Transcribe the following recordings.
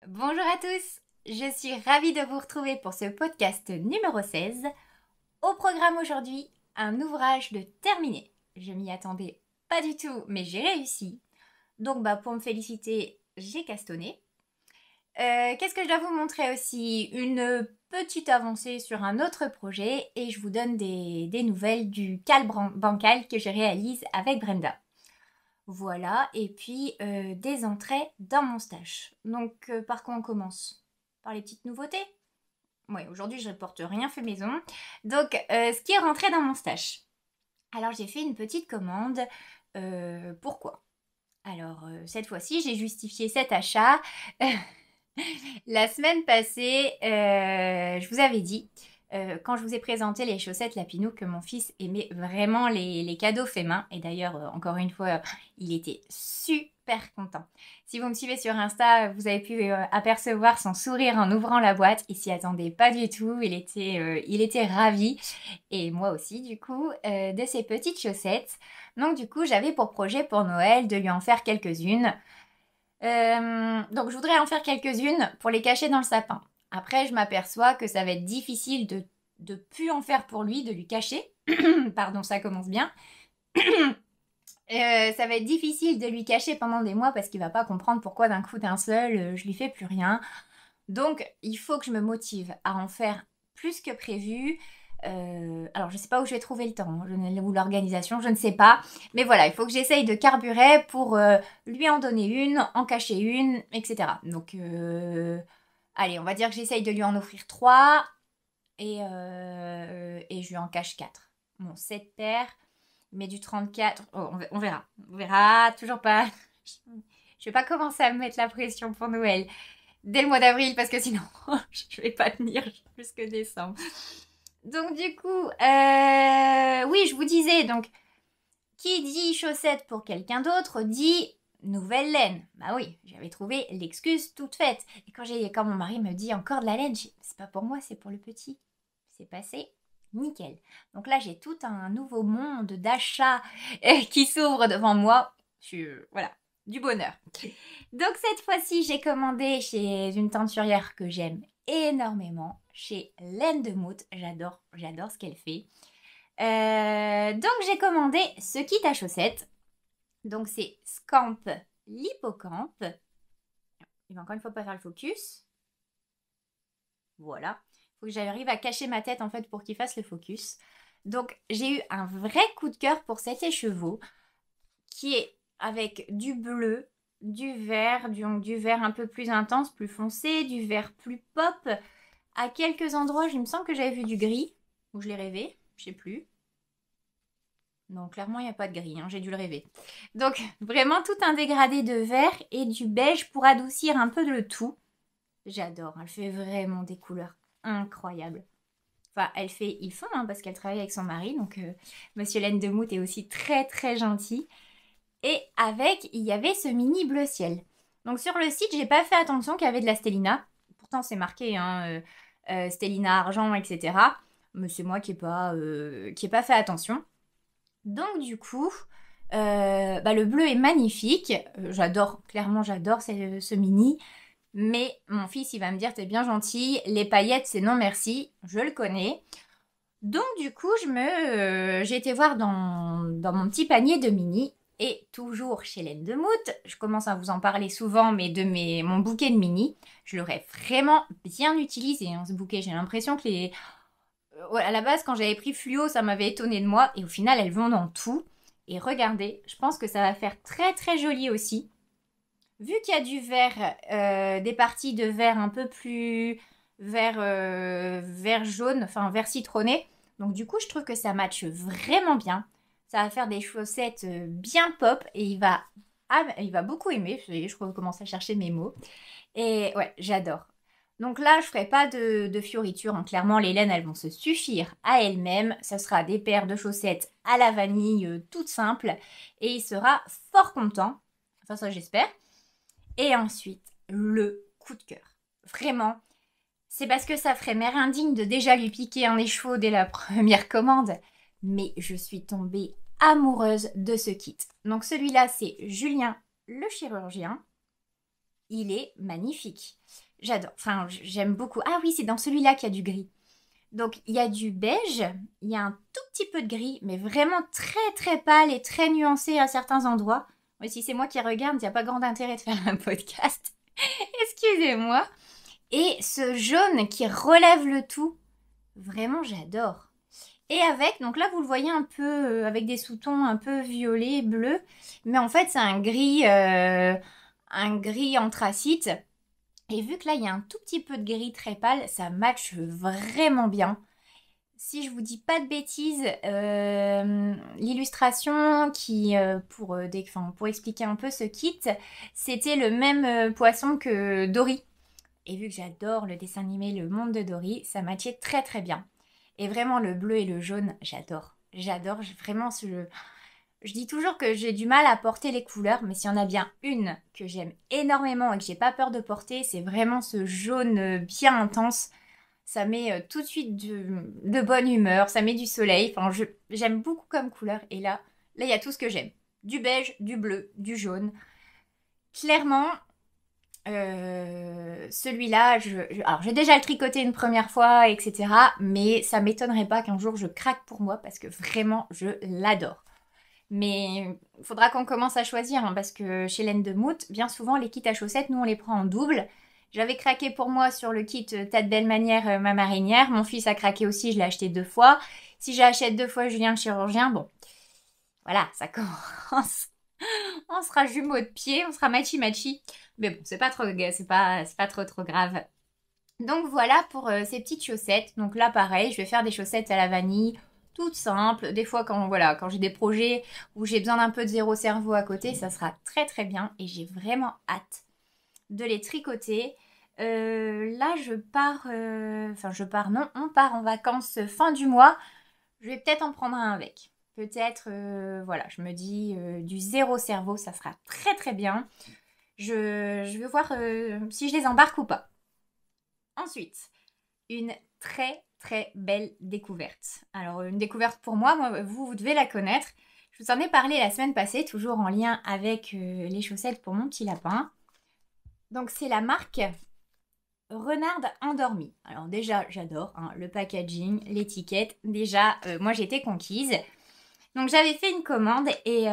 Bonjour à tous, je suis ravie de vous retrouver pour ce podcast numéro 16. Au programme aujourd'hui, un ouvrage de terminé. Je m'y attendais pas du tout, mais j'ai réussi. Donc pour me féliciter, j'ai castonné. Qu'est-ce que je dois vous montrer aussi? Une petite avancée sur un autre projet et je vous donne des nouvelles du cal bancal que je réalise avec Brenda. Voilà, et puis des entrées dans mon stage. Donc par quoi on commence? Par les petites nouveautés? Oui, aujourd'hui je ne porte rien fait maison. Donc ce qui est rentré dans mon stage. Alors j'ai fait une petite commande. Pourquoi? Alors cette fois-ci j'ai justifié cet achat. La semaine passée, je vous avais dit, quand je vous ai présenté les chaussettes Lapinou, que mon fils aimait vraiment les cadeaux faits main. Et d'ailleurs, encore une fois, il était super content. Si vous me suivez sur Insta, vous avez pu apercevoir son sourire en ouvrant la boîte. Il s'y attendait pas du tout. Il était ravi. Et moi aussi, du coup, de ces petites chaussettes. Donc, du coup, j'avais pour projet pour Noël de lui en faire quelques-unes. Donc je voudrais en faire quelques-unes pour les cacher dans le sapin. Après, je m'aperçois que ça va être difficile de plus en faire pour lui, de lui cacher. Pardon, ça commence bien. Ça va être difficile de lui cacher pendant des mois parce qu'il va pas comprendre pourquoi d'un coup d'un seul, je lui fais plus rien. Donc il faut que je me motive à en faire plus que prévu. Alors je sais pas où je vais trouver le temps, ou l'organisation, je ne sais pas. Mais voilà, il faut que j'essaye de carburer pour lui en donner une, en cacher une, etc. Donc allez, on va dire que j'essaye de lui en offrir 3 et je lui en cache 4. Bon, 7 paires, mais du 34, oh, on verra. On verra, toujours pas. Je vais pas commencer à me mettre la pression pour Noël dès le mois d'avril parce que sinon je vais pas tenir jusque décembre. Donc du coup, oui, je vous disais, donc, qui dit chaussettes pour quelqu'un d'autre dit nouvelle laine. Bah oui, j'avais trouvé l'excuse toute faite. Et quand mon mari me dit encore de la laine, c'est pas pour moi, c'est pour le petit. C'est passé, nickel. Donc là, j'ai tout un nouveau monde d'achat qui s'ouvre devant moi. Voilà, du bonheur. Donc cette fois-ci, j'ai commandé chez une teinturière que j'aime énormément, chez Laine de Mout. J'adore ce qu'elle fait. Donc j'ai commandé ce kit à chaussettes. Donc c'est Scamp l'hippocampe. Il va encore une fois pas faire le focus. Voilà. Il faut que j'arrive à cacher ma tête en fait pour qu'il fasse le focus. Donc j'ai eu un vrai coup de cœur pour cet écheveau qui est avec du bleu, du vert, du vert un peu plus intense, plus foncé, du vert plus pop. À quelques endroits, il me semble que j'avais vu du gris, ou je l'ai rêvé, je sais plus. Non, clairement, il n'y a pas de gris, hein, j'ai dû le rêver. Donc, vraiment tout un dégradé de vert et du beige pour adoucir un peu le tout. J'adore, elle fait vraiment des couleurs incroyables. Enfin, ils font, hein, parce qu'elle travaille avec son mari, donc Monsieur Laine de Mout est aussi très très gentil. Et avec, il y avait ce mini bleu ciel. Donc sur le site, j'ai pas fait attention qu'il y avait de la Stellina. Pourtant, c'est marqué, hein, Stellina argent, etc. Mais c'est moi qui n'ai pas fait attention. Donc du coup, le bleu est magnifique. Clairement j'adore ce mini. Mais mon fils, il va me dire, t'es bien gentil, les paillettes, c'est non merci, je le connais. Donc du coup, j'ai été voir dans mon petit panier de mini. Et toujours chez Laine de Mout, je commence à vous en parler souvent, mais mon bouquet de mini, je l'aurais vraiment bien utilisé, hein, ce bouquet. J'ai l'impression que à la base, quand j'avais pris Fluo, ça m'avait étonné de moi. Et au final, elles vont dans tout. Et regardez, je pense que ça va faire très très joli aussi. Vu qu'il y a du vert, des parties de vert un peu plus vert jaune, enfin vert citronné. Donc du coup, je trouve que ça matche vraiment bien. Ça va faire des chaussettes bien pop et il va beaucoup aimer. Je recommence à chercher mes mots. Et ouais, j'adore. Donc là, je ferai pas de fioritures, hein. Clairement, les laines, elles vont se suffire à elles-mêmes. Ça sera des paires de chaussettes à la vanille, toutes simples. Et il sera fort content. Enfin, ça, j'espère. Et ensuite, le coup de cœur. Vraiment, c'est parce que ça ferait mère indigne de déjà lui piquer un écheveau dès la première commande. Mais je suis tombée amoureuse de ce kit. Donc celui-là, c'est Julien le chirurgien. il est magnifique. J'adore, enfin j'aime beaucoup. Ah oui, c'est dans celui-là qu'il y a du gris. Donc il y a du beige, il y a un tout petit peu de gris, mais vraiment très très pâle et très nuancé à certains endroits. Mais si c'est moi qui regarde, il n'y a pas grand intérêt de faire un podcast. Excusez-moi. Et ce jaune qui relève le tout, vraiment j'adore. Et avec, donc là vous le voyez un peu avec des sous-tons un peu violet, bleu, mais en fait c'est un gris anthracite. Et vu que là il y a un tout petit peu de gris très pâle, ça matche vraiment bien. Si je vous dis pas de bêtises, l'illustration pour expliquer un peu ce kit, c'était le même poisson que Dory. Et vu que j'adore le dessin animé Le Monde de Dory, ça matchait très très bien. Et vraiment le bleu et le jaune, j'adore. J'adore, vraiment je dis toujours que j'ai du mal à porter les couleurs, mais s'il y en a bien une que j'aime énormément et que j'ai pas peur de porter, c'est vraiment ce jaune bien intense. Ça met tout de suite de bonne humeur, ça met du soleil. Enfin, j'aime beaucoup comme couleur. Et là, il y a tout ce que j'aime. Du beige, du bleu, du jaune. Clairement, celui-là, alors j'ai déjà le tricoté une première fois, etc. Mais ça m'étonnerait pas qu'un jour je craque pour moi parce que vraiment, je l'adore. Mais il faudra qu'on commence à choisir hein, parce que chez Laine de Moute, bien souvent, les kits à chaussettes, nous, on les prend en double. J'avais craqué pour moi sur le kit Tas de belle manière, ma marinière. Mon fils a craqué aussi, je l'ai acheté 2 fois. Si j'achète 2 fois Julien le chirurgien, bon, voilà, ça commence. On sera jumeaux de pied, on sera machi-machi. Mais bon, c'est pas trop, c'est pas trop grave. Donc voilà pour ces petites chaussettes. Donc là, pareil, je vais faire des chaussettes à la vanille, toutes simples. Des fois, quand j'ai des projets où j'ai besoin d'un peu de zéro cerveau à côté, ça sera très très bien. Et j'ai vraiment hâte de les tricoter. Là, non, on part en vacances fin du mois. Je vais peut-être en prendre un avec. Peut-être, voilà, je me dis du zéro cerveau, ça sera très très bien. Je vais voir si je les embarque ou pas. Ensuite, une très très belle découverte. Alors, une découverte pour moi, vous devez la connaître. Je vous en ai parlé la semaine passée, toujours en lien avec les chaussettes pour mon petit lapin. Donc, c'est la marque Renarde Endormie. Alors déjà, j'adore hein, le packaging, l'étiquette. Déjà, moi, j'étais conquise. Donc, j'avais fait une commande et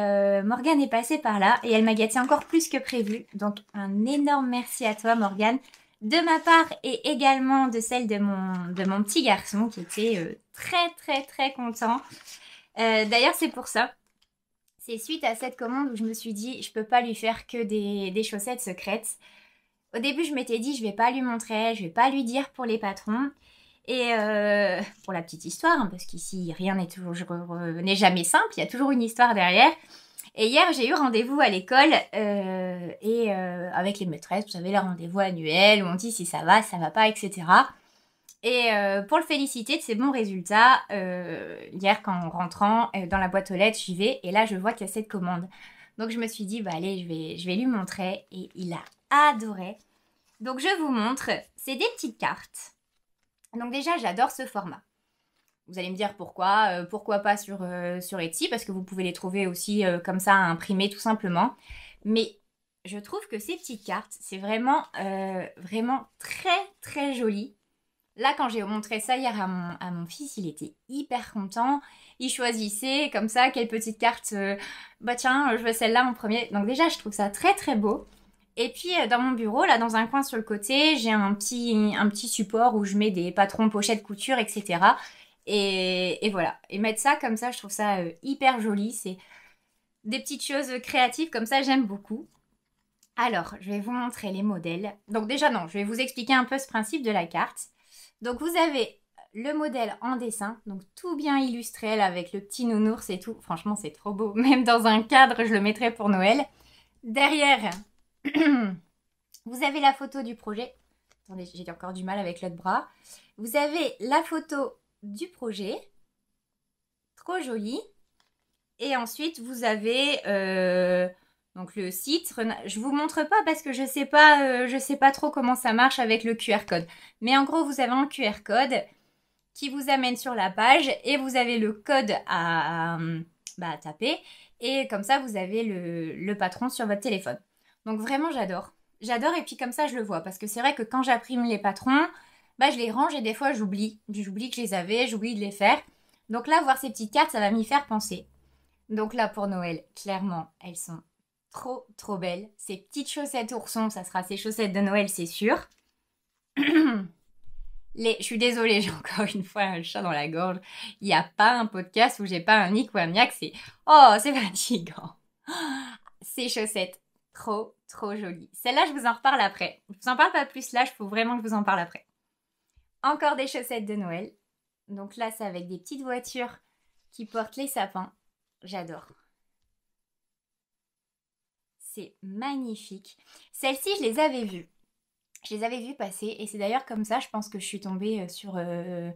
Morgane est passée par là et elle m'a gâté encore plus que prévu. Donc, un énorme merci à toi, Morgane, de ma part et également de celle de mon petit garçon qui était très, très, très content. D'ailleurs, c'est pour ça. C'est suite à cette commande où je me suis dit, je peux pas lui faire que des chaussettes secrètes. Au début, je m'étais dit, je vais pas lui montrer, je vais pas lui dire pour les patrons. Et pour la petite histoire, hein, parce qu'ici, rien n'est jamais simple, il y a toujours une histoire derrière. Et hier, j'ai eu rendez-vous à l'école avec les maîtresses, vous savez, le rendez-vous annuel où on dit si ça va pas, etc. Et pour le féliciter de ses bons résultats, hier, en rentrant dans la boîte aux lettres, j'y vais et là, je vois qu'il y a cette commande. Donc, je me suis dit, bah allez, je vais lui montrer et il a adoré. Donc, je vous montre, c'est des petites cartes. Donc déjà, j'adore ce format. Vous allez me dire pourquoi pas sur Etsy, parce que vous pouvez les trouver aussi comme ça imprimés tout simplement. Mais je trouve que ces petites cartes, c'est vraiment très très joli. Là, quand j'ai montré ça hier à mon fils, il était hyper content. Il choisissait comme ça quelle petite carte, bah tiens, je veux celle-là en premier. Donc déjà, je trouve ça très très beau. Et puis dans mon bureau, là dans un coin sur le côté, j'ai un petit support où je mets des patrons, pochettes, couture, etc. Et voilà. Et mettre ça comme ça, je trouve ça hyper joli. C'est des petites choses créatives comme ça, j'aime beaucoup. Alors, je vais vous montrer les modèles. Donc déjà non, je vais vous expliquer un peu ce principe de la carte. Donc vous avez le modèle en dessin, donc tout bien illustré là, avec le petit nounours et tout. Franchement, c'est trop beau. Même dans un cadre, je le mettrais pour Noël. Derrière, vous avez la photo du projet. Attendez, j'ai encore du mal avec l'autre bras. Vous avez la photo du projet. Trop joli. Et ensuite, vous avez donc le site. Je vous montre pas parce que je sais pas trop comment ça marche avec le QR code. Mais en gros, vous avez un QR code qui vous amène sur la page et vous avez le code à taper. Et comme ça, vous avez le patron sur votre téléphone. Donc vraiment, j'adore. J'adore et puis comme ça je le vois. Parce que c'est vrai que quand j'imprime les patrons, bah je les range et des fois j'oublie. J'oublie que je les avais, j'oublie de les faire. Donc là, voir ces petites cartes, ça va m'y faire penser. Donc là, pour Noël, clairement, elles sont trop, trop belles. Ces petites chaussettes ourson, ça sera ces chaussettes de Noël, c'est sûr. Je suis désolée, j'ai encore une fois un chat dans la gorge. Il n'y a pas un podcast où j'ai pas un hic ou un miac. Oh, c'est fatigant. Ces chaussettes, trop, trop jolies. Celle-là, je vous en reparle après. Je vous en parle pas plus là, il faut vraiment que je vous en parle après. Encore des chaussettes de Noël. Donc là, c'est avec des petites voitures qui portent les sapins. J'adore. C'est magnifique. Celles-ci, je les avais vues. Je les avais vues passer et c'est d'ailleurs comme ça, je pense que je suis tombée sur le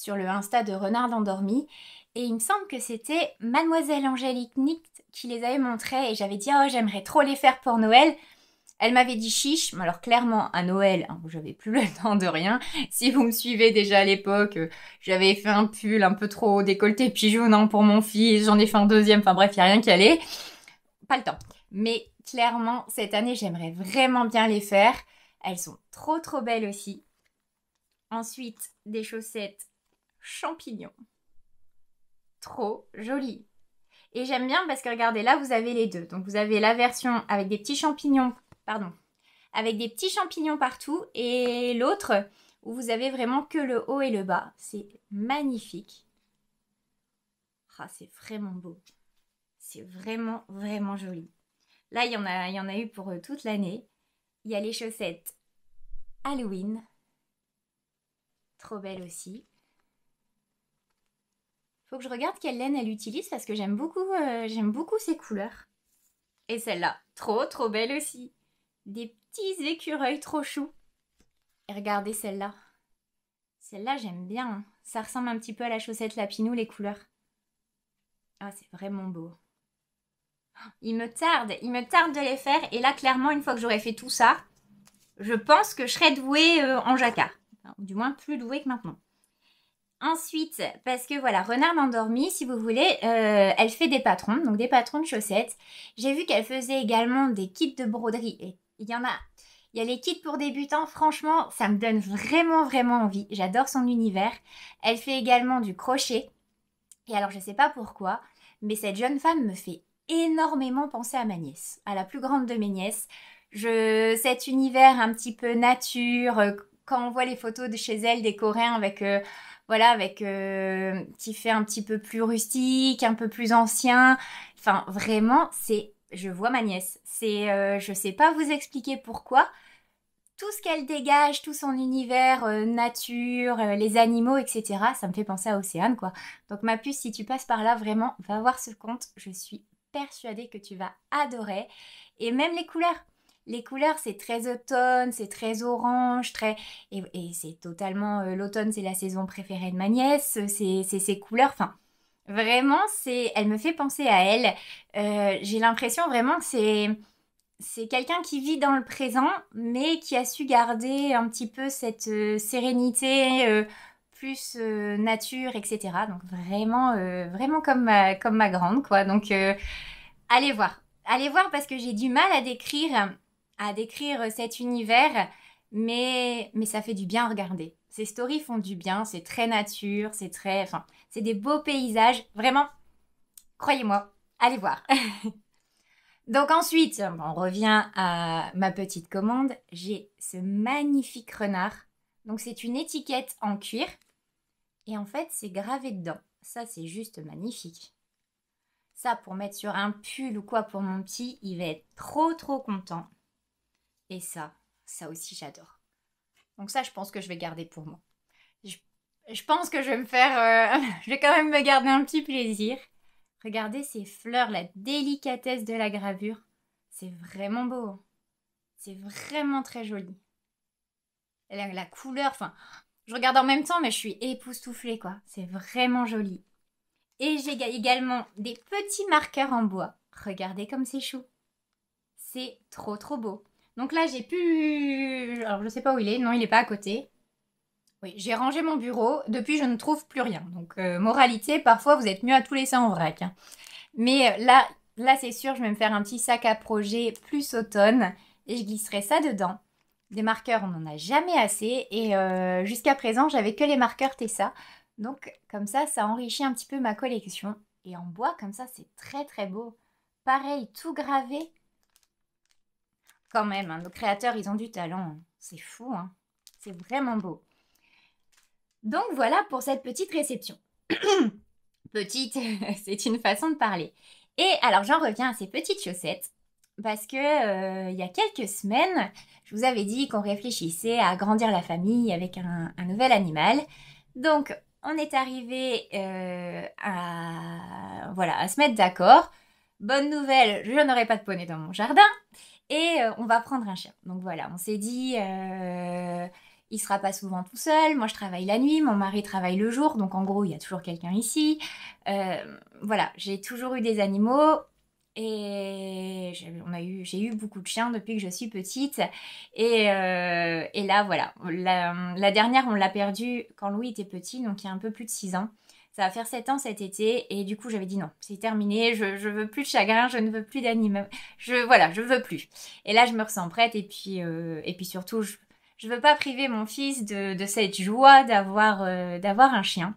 Insta de Renard endormi. Et il me semble que c'était Mademoiselle Angélique Nict qui les avait montrées et j'avais dit « Oh, j'aimerais trop les faire pour Noël ». Elle m'avait dit chiche, mais alors clairement à Noël, hein, j'avais plus le temps de rien. Si vous me suivez déjà à l'époque, j'avais fait un pull un peu trop décolleté pigeonnant pour mon fils, j'en ai fait un deuxième, enfin bref, il n'y a rien qui allait. Pas le temps. Mais clairement, cette année, j'aimerais vraiment bien les faire. Elles sont trop trop belles aussi. Ensuite, des chaussettes champignons. Trop jolies. Et j'aime bien parce que regardez, là, vous avez les deux. Donc, vous avez la version avec des petits champignons, avec des petits champignons partout. Et l'autre, où vous avez vraiment que le haut et le bas. C'est magnifique. Ah, c'est vraiment beau. C'est vraiment, vraiment joli. Là, il y en a eu pour toute l'année. Il y a les chaussettes Halloween. Trop belles aussi. Faut que je regarde quelle laine elle utilise parce que j'aime beaucoup ces couleurs. Et celle-là, trop trop belle aussi. Des petits écureuils trop choux. Et regardez celle-là. Celle-là, j'aime bien. Ça ressemble un petit peu à la chaussette Lapinou, les couleurs. Ah, c'est vraiment beau. Il me tarde de les faire. Et là, clairement, une fois que j'aurai fait tout ça, je pense que je serai douée en jacquard. Enfin, du moins, plus douée que maintenant. Ensuite, parce que voilà, Renard endormi, si vous voulez, elle fait des patrons, donc des patrons de chaussettes. J'ai vu qu'elle faisait également des kits de broderie. Et il y a les kits pour débutants, franchement, ça me donne vraiment, vraiment envie. J'adore son univers. Elle fait également du crochet. Et alors, je ne sais pas pourquoi, mais cette jeune femme me fait énormément penser à ma nièce, à la plus grande de mes nièces. Cet univers un petit peu nature, quand on voit les photos de chez elle, des Coréens avec... qui fait un petit peu plus rustique, un peu plus ancien. Enfin, vraiment, je vois ma nièce. Je sais pas vous expliquer pourquoi. Tout ce qu'elle dégage, tout son univers, nature, les animaux, etc., ça me fait penser à Océane, quoi. Donc ma puce, si tu passes par là, vraiment, va voir ce compte. Je suis persuadée que tu vas adorer. Et même les couleurs. Les couleurs, c'est très automne, c'est très orange, et c'est totalement... l'automne, c'est la saison préférée de ma nièce, c'est ces couleurs, enfin... Vraiment, elle me fait penser à elle. J'ai l'impression vraiment que c'est quelqu'un qui vit dans le présent, mais qui a su garder un petit peu cette sérénité, plus nature, etc. Donc vraiment, vraiment comme ma grande, quoi. Donc allez voir. Allez voir parce que j'ai du mal à décrire cet univers, mais ça fait du bien à regarder. Ces stories font du bien, c'est très nature, c'est des beaux paysages. Vraiment, croyez-moi, allez voir. Donc ensuite, on revient à ma petite commande. J'ai ce magnifique renard. Donc c'est une étiquette en cuir. Et en fait, c'est gravé dedans. Ça, c'est juste magnifique. Ça, pour mettre sur un pull ou quoi pour mon petit, il va être trop, trop content. Et ça aussi, j'adore. Donc ça, je pense que je vais garder pour moi. Je pense que je vais je vais quand même me garder un petit plaisir. Regardez ces fleurs, la délicatesse de la gravure. C'est vraiment beau. C'est vraiment très joli. La couleur, enfin, je regarde en même temps, mais je suis époustouflée, quoi. C'est vraiment joli. Et j'ai également des petits marqueurs en bois. Regardez comme c'est chou. C'est trop, trop beau. Donc là, j'ai pu... Alors, je sais pas où il est. Non, il n'est pas à côté. Oui, j'ai rangé mon bureau. Depuis, je ne trouve plus rien. Donc, moralité, parfois, vous êtes mieux à tout laisser en vrac. Hein. Mais là, c'est sûr, je vais me faire un petit sac à projet plus automne. et je glisserai ça dedans. Des marqueurs, on n'en a jamais assez et jusqu'à présent, j'avais que les marqueurs Tessa. Donc comme ça enrichit un petit peu ma collection. Et en bois, comme ça, c'est très très beau. Pareil, tout gravé. Quand même, hein, nos créateurs, ils ont du talent. Hein. C'est fou, hein. C'est vraiment beau. Donc voilà pour cette petite réception. Petite, c'est une façon de parler. Et alors j'en reviens à ces petites chaussettes. Parce que il y a quelques semaines, je vous avais dit qu'on réfléchissait à agrandir la famille avec un nouvel animal. Donc on est arrivé à se mettre d'accord. Bonne nouvelle, je n'aurai pas de poney dans mon jardin. Et on va prendre un chien. Donc voilà, on s'est dit, il sera pas souvent tout seul. Moi, je travaille la nuit, mon mari travaille le jour. Donc en gros, il y a toujours quelqu'un ici. Voilà, j'ai toujours eu des animaux. Et j'ai eu beaucoup de chiens depuis que je suis petite. Et là, voilà. La dernière, on l'a perdue quand Louis était petit, donc il y a un peu plus de 6 ans. Ça va faire 7 ans cet été. Et du coup, j'avais dit non, c'est terminé. Je veux plus de chagrin, je ne veux plus d'animaux. Voilà, je veux plus. Et là, je me ressens prête. Et puis surtout, je veux pas priver mon fils de cette joie d'avoir un chien.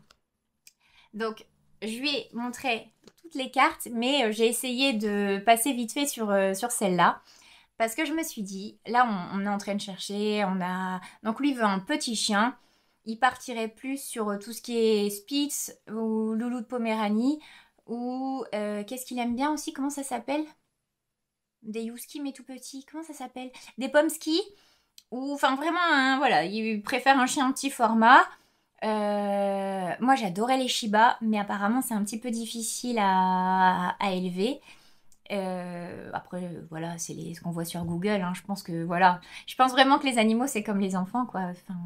Donc, je lui ai montré toutes les cartes, mais j'ai essayé de passer vite fait sur celle-là. Parce que je me suis dit, là, on est en train de chercher, donc lui veut un petit chien. Il partirait plus sur tout ce qui est Spitz ou Loulou de Poméranie. Ou qu'est-ce qu'il aime bien aussi? Comment ça s'appelle? Des Youski mais tout petits. Comment ça s'appelle? Des Pomski. Ou enfin vraiment, hein, voilà, il préfère un chien petit format. Moi j'adorais les Shiba, mais apparemment c'est un petit peu difficile à élever. Après, voilà, c'est ce qu'on voit sur Google. Hein. Je pense vraiment que les animaux c'est comme les enfants, quoi. Enfin,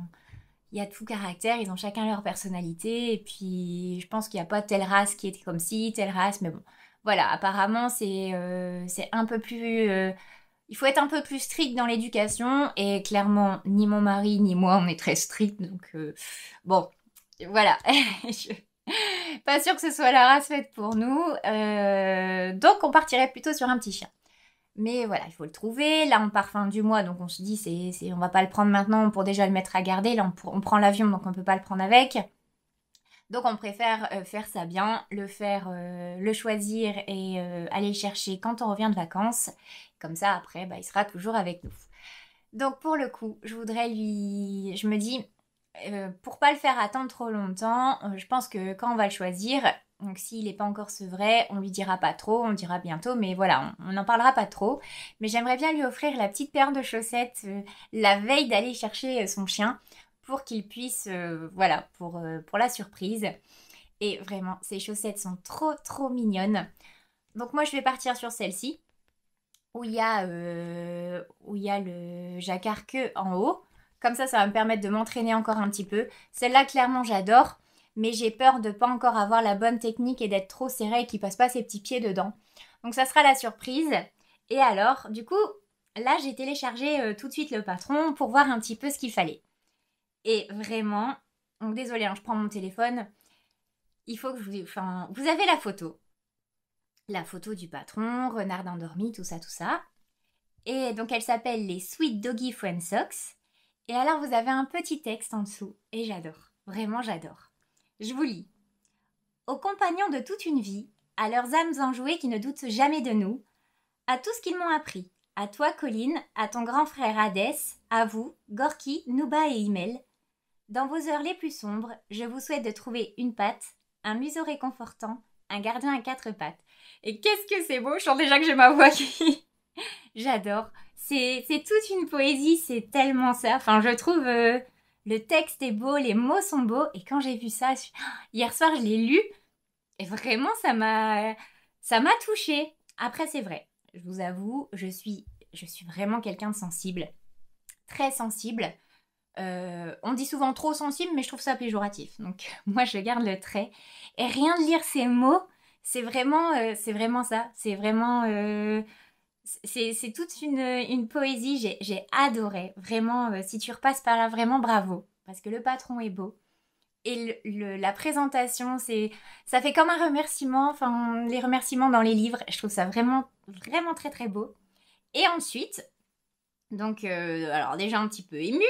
il y a tout caractère, ils ont chacun leur personnalité. Et puis, je pense qu'il n'y a pas telle race qui était comme ci, telle race. Mais bon, voilà, apparemment c'est un peu plus. Il faut être un peu plus strict dans l'éducation. Et clairement, ni mon mari ni moi, on est très stricts. Donc, bon, voilà. Pas sûr que ce soit la race faite pour nous. Donc, on partirait plutôt sur un petit chien. Mais voilà, il faut le trouver. Là, on part fin du mois, donc on se dit, on va pas le prendre maintenant pour déjà le mettre à garder. Là, on prend l'avion, donc on peut pas le prendre avec. Donc, on préfère faire ça bien, le choisir et aller le chercher quand on revient de vacances. Comme ça, après, bah, il sera toujours avec nous. Donc, pour le coup, je me dis, pour pas le faire attendre trop longtemps, je pense que quand on va le choisir, donc s'il n'est pas encore sevré, on lui dira pas trop, on le dira bientôt, mais voilà, on n'en parlera pas trop. Mais j'aimerais bien lui offrir la petite paire de chaussettes la veille d'aller chercher son chien pour qu'il puisse, voilà, pour la surprise. Et vraiment, ces chaussettes sont trop trop mignonnes. Donc moi je vais partir sur celle-ci où il y a le jacquard queue en haut. Comme ça va me permettre de m'entraîner encore un petit peu. Celle-là, clairement, j'adore. Mais j'ai peur de ne pas encore avoir la bonne technique et d'être trop serrée et qu'il passe pas ses petits pieds dedans. Donc ça sera la surprise. Et alors, du coup, là, j'ai téléchargé tout de suite le patron pour voir un petit peu ce qu'il fallait. Et vraiment, donc désolée, hein, je prends mon téléphone. Il faut que vous avez la photo. La photo du patron, renard endormi, tout ça, tout ça. Et donc elle s'appelle les Sweet Doggy Friend Socks. Et alors vous avez un petit texte en dessous. Et j'adore. Vraiment j'adore. Je vous lis. Aux compagnons de toute une vie, à leurs âmes enjouées qui ne doutent jamais de nous, à tout ce qu'ils m'ont appris, à toi Colline, à ton grand frère Hadès, à vous, Gorky, Nouba et Himmel, dans vos heures les plus sombres, je vous souhaite de trouver une patte, un museau réconfortant, un gardien à 4 pattes. Et qu'est-ce que c'est beau, je sens déjà que j'ai ma voix qui... J'adore. C'est toute une poésie, c'est tellement ça. Enfin, je trouve le texte est beau, les mots sont beaux. Et quand j'ai vu ça, hier soir, je l'ai lu. Et vraiment, ça m'a touchée. Après, c'est vrai. Je vous avoue, je suis vraiment quelqu'un de sensible. Très sensible. On dit souvent trop sensible, mais je trouve ça péjoratif. Donc, moi, je garde le trait. Et rien de lire ces mots, c'est vraiment ça. C'est vraiment... c'est toute une poésie, j'ai adoré. Vraiment, si tu repasses par là, vraiment bravo. Parce que le patron est beau. Et la présentation, ça fait comme un remerciement, enfin les remerciements dans les livres. Je trouve ça vraiment, vraiment très très beau. Et ensuite, Donc, alors déjà un petit peu émue.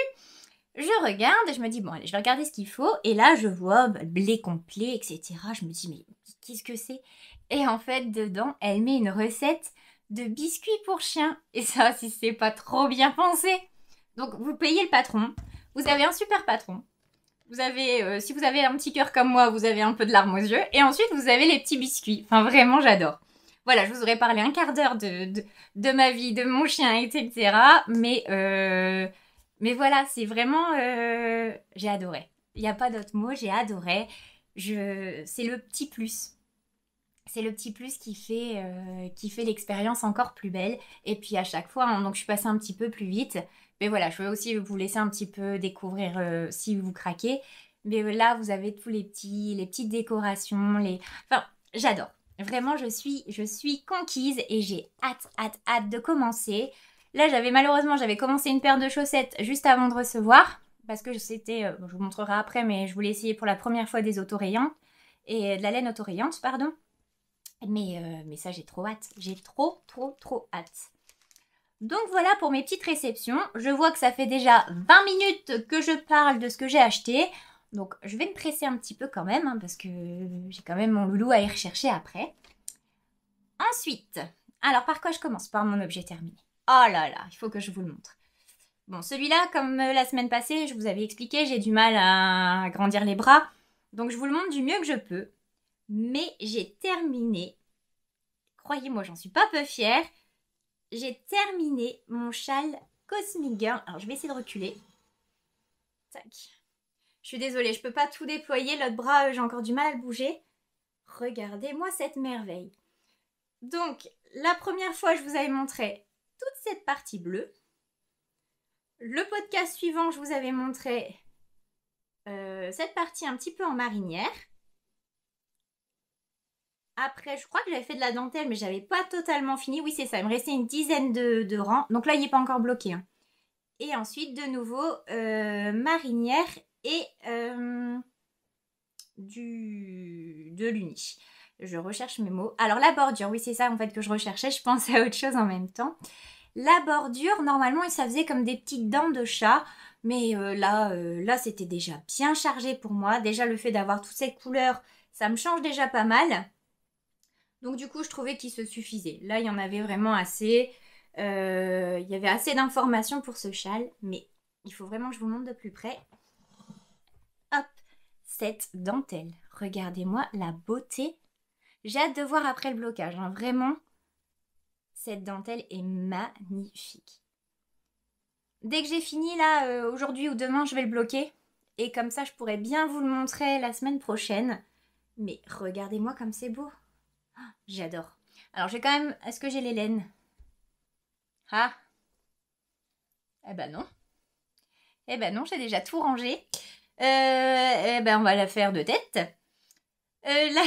Je regarde et je me dis, bon, allez, je vais regarder ce qu'il faut. Et là, je vois blé complet, etc. Je me dis, mais qu'est-ce que c'est? Et en fait, dedans, elle met une recette de biscuits pour chiens. Et ça, si c'est pas trop bien pensé. Donc, vous payez le patron. Vous avez un super patron. Vous avez, si vous avez un petit cœur comme moi, vous avez un peu de larmes aux yeux. Et ensuite, vous avez les petits biscuits. Enfin, vraiment, j'adore. Voilà, je vous aurais parlé un quart d'heure de ma vie, de mon chien, etc. Mais voilà, c'est vraiment... j'ai adoré. Il n'y a pas d'autre mot, j'ai adoré. C'est le petit plus. C'est le petit plus qui fait l'expérience encore plus belle. Et puis à chaque fois, hein, donc je suis passée un petit peu plus vite. Mais voilà, je veux aussi vous laisser un petit peu découvrir si vous craquez. Mais là, vous avez tous les petites décorations. Enfin, j'adore. Vraiment, je suis conquise et j'ai hâte de commencer. Là, j'avais commencé une paire de chaussettes juste avant de recevoir. Parce que je vous montrerai après, mais je voulais essayer pour la première fois des autorayants. Et de la laine autorayante, pardon. Mais ça, j'ai trop hâte. J'ai trop hâte. Donc voilà pour mes petites réceptions. Je vois que ça fait déjà 20 minutes que je parle de ce que j'ai acheté. Donc je vais me presser un petit peu quand même, hein, parce que j'ai quand même mon loulou à y rechercher après. Ensuite, alors par quoi je commence? Par mon objet terminé. Oh là là, il faut que je vous le montre. Bon, celui-là, comme la semaine passée, je vous avais expliqué, j'ai du mal à agrandir les bras. Donc je vous le montre du mieux que je peux. Mais j'ai terminé, croyez-moi, j'en suis pas peu fière, j'ai terminé mon châle Cosmic Girl. Alors, je vais essayer de reculer. Tac. Je suis désolée, je peux pas tout déployer. L'autre bras, j'ai encore du mal à le bouger. Regardez-moi cette merveille. Donc, la première fois, je vous avais montré toute cette partie bleue. Le podcast suivant, je vous avais montré cette partie un petit peu en marinière. Après, je crois que j'avais fait de la dentelle, mais j'avais pas totalement fini. Oui, c'est ça, il me restait une dizaine de rangs. Donc là, il n'est pas encore bloqué. Hein. Et ensuite, de nouveau, marinière et de l'uni. Je recherche mes mots. Alors, la bordure, oui, c'est ça en fait que je recherchais. Je pensais à autre chose en même temps. La bordure, normalement, ça faisait comme des petites dents de chat. Mais là, c'était déjà bien chargé pour moi. Déjà, le fait d'avoir toutes ces couleurs, ça me change déjà pas mal. Donc du coup, je trouvais qu'il se suffisait. Là, il y en avait vraiment assez. Il y avait assez d'informations pour ce châle, mais il faut vraiment que je vous montre de plus près. Hop, cette dentelle. Regardez-moi la beauté. J'ai hâte de voir après le blocage. Hein. Vraiment, cette dentelle est magnifique. Dès que j'ai fini, là, aujourd'hui ou demain, je vais le bloquer. Et comme ça, je pourrais bien vous le montrer la semaine prochaine. Mais regardez-moi comme c'est beau. J'adore. Alors, j'ai quand même... Est-ce que j'ai les laines? Ah. Eh ben non. Eh ben non, j'ai déjà tout rangé. Eh ben, on va la faire de tête. Là...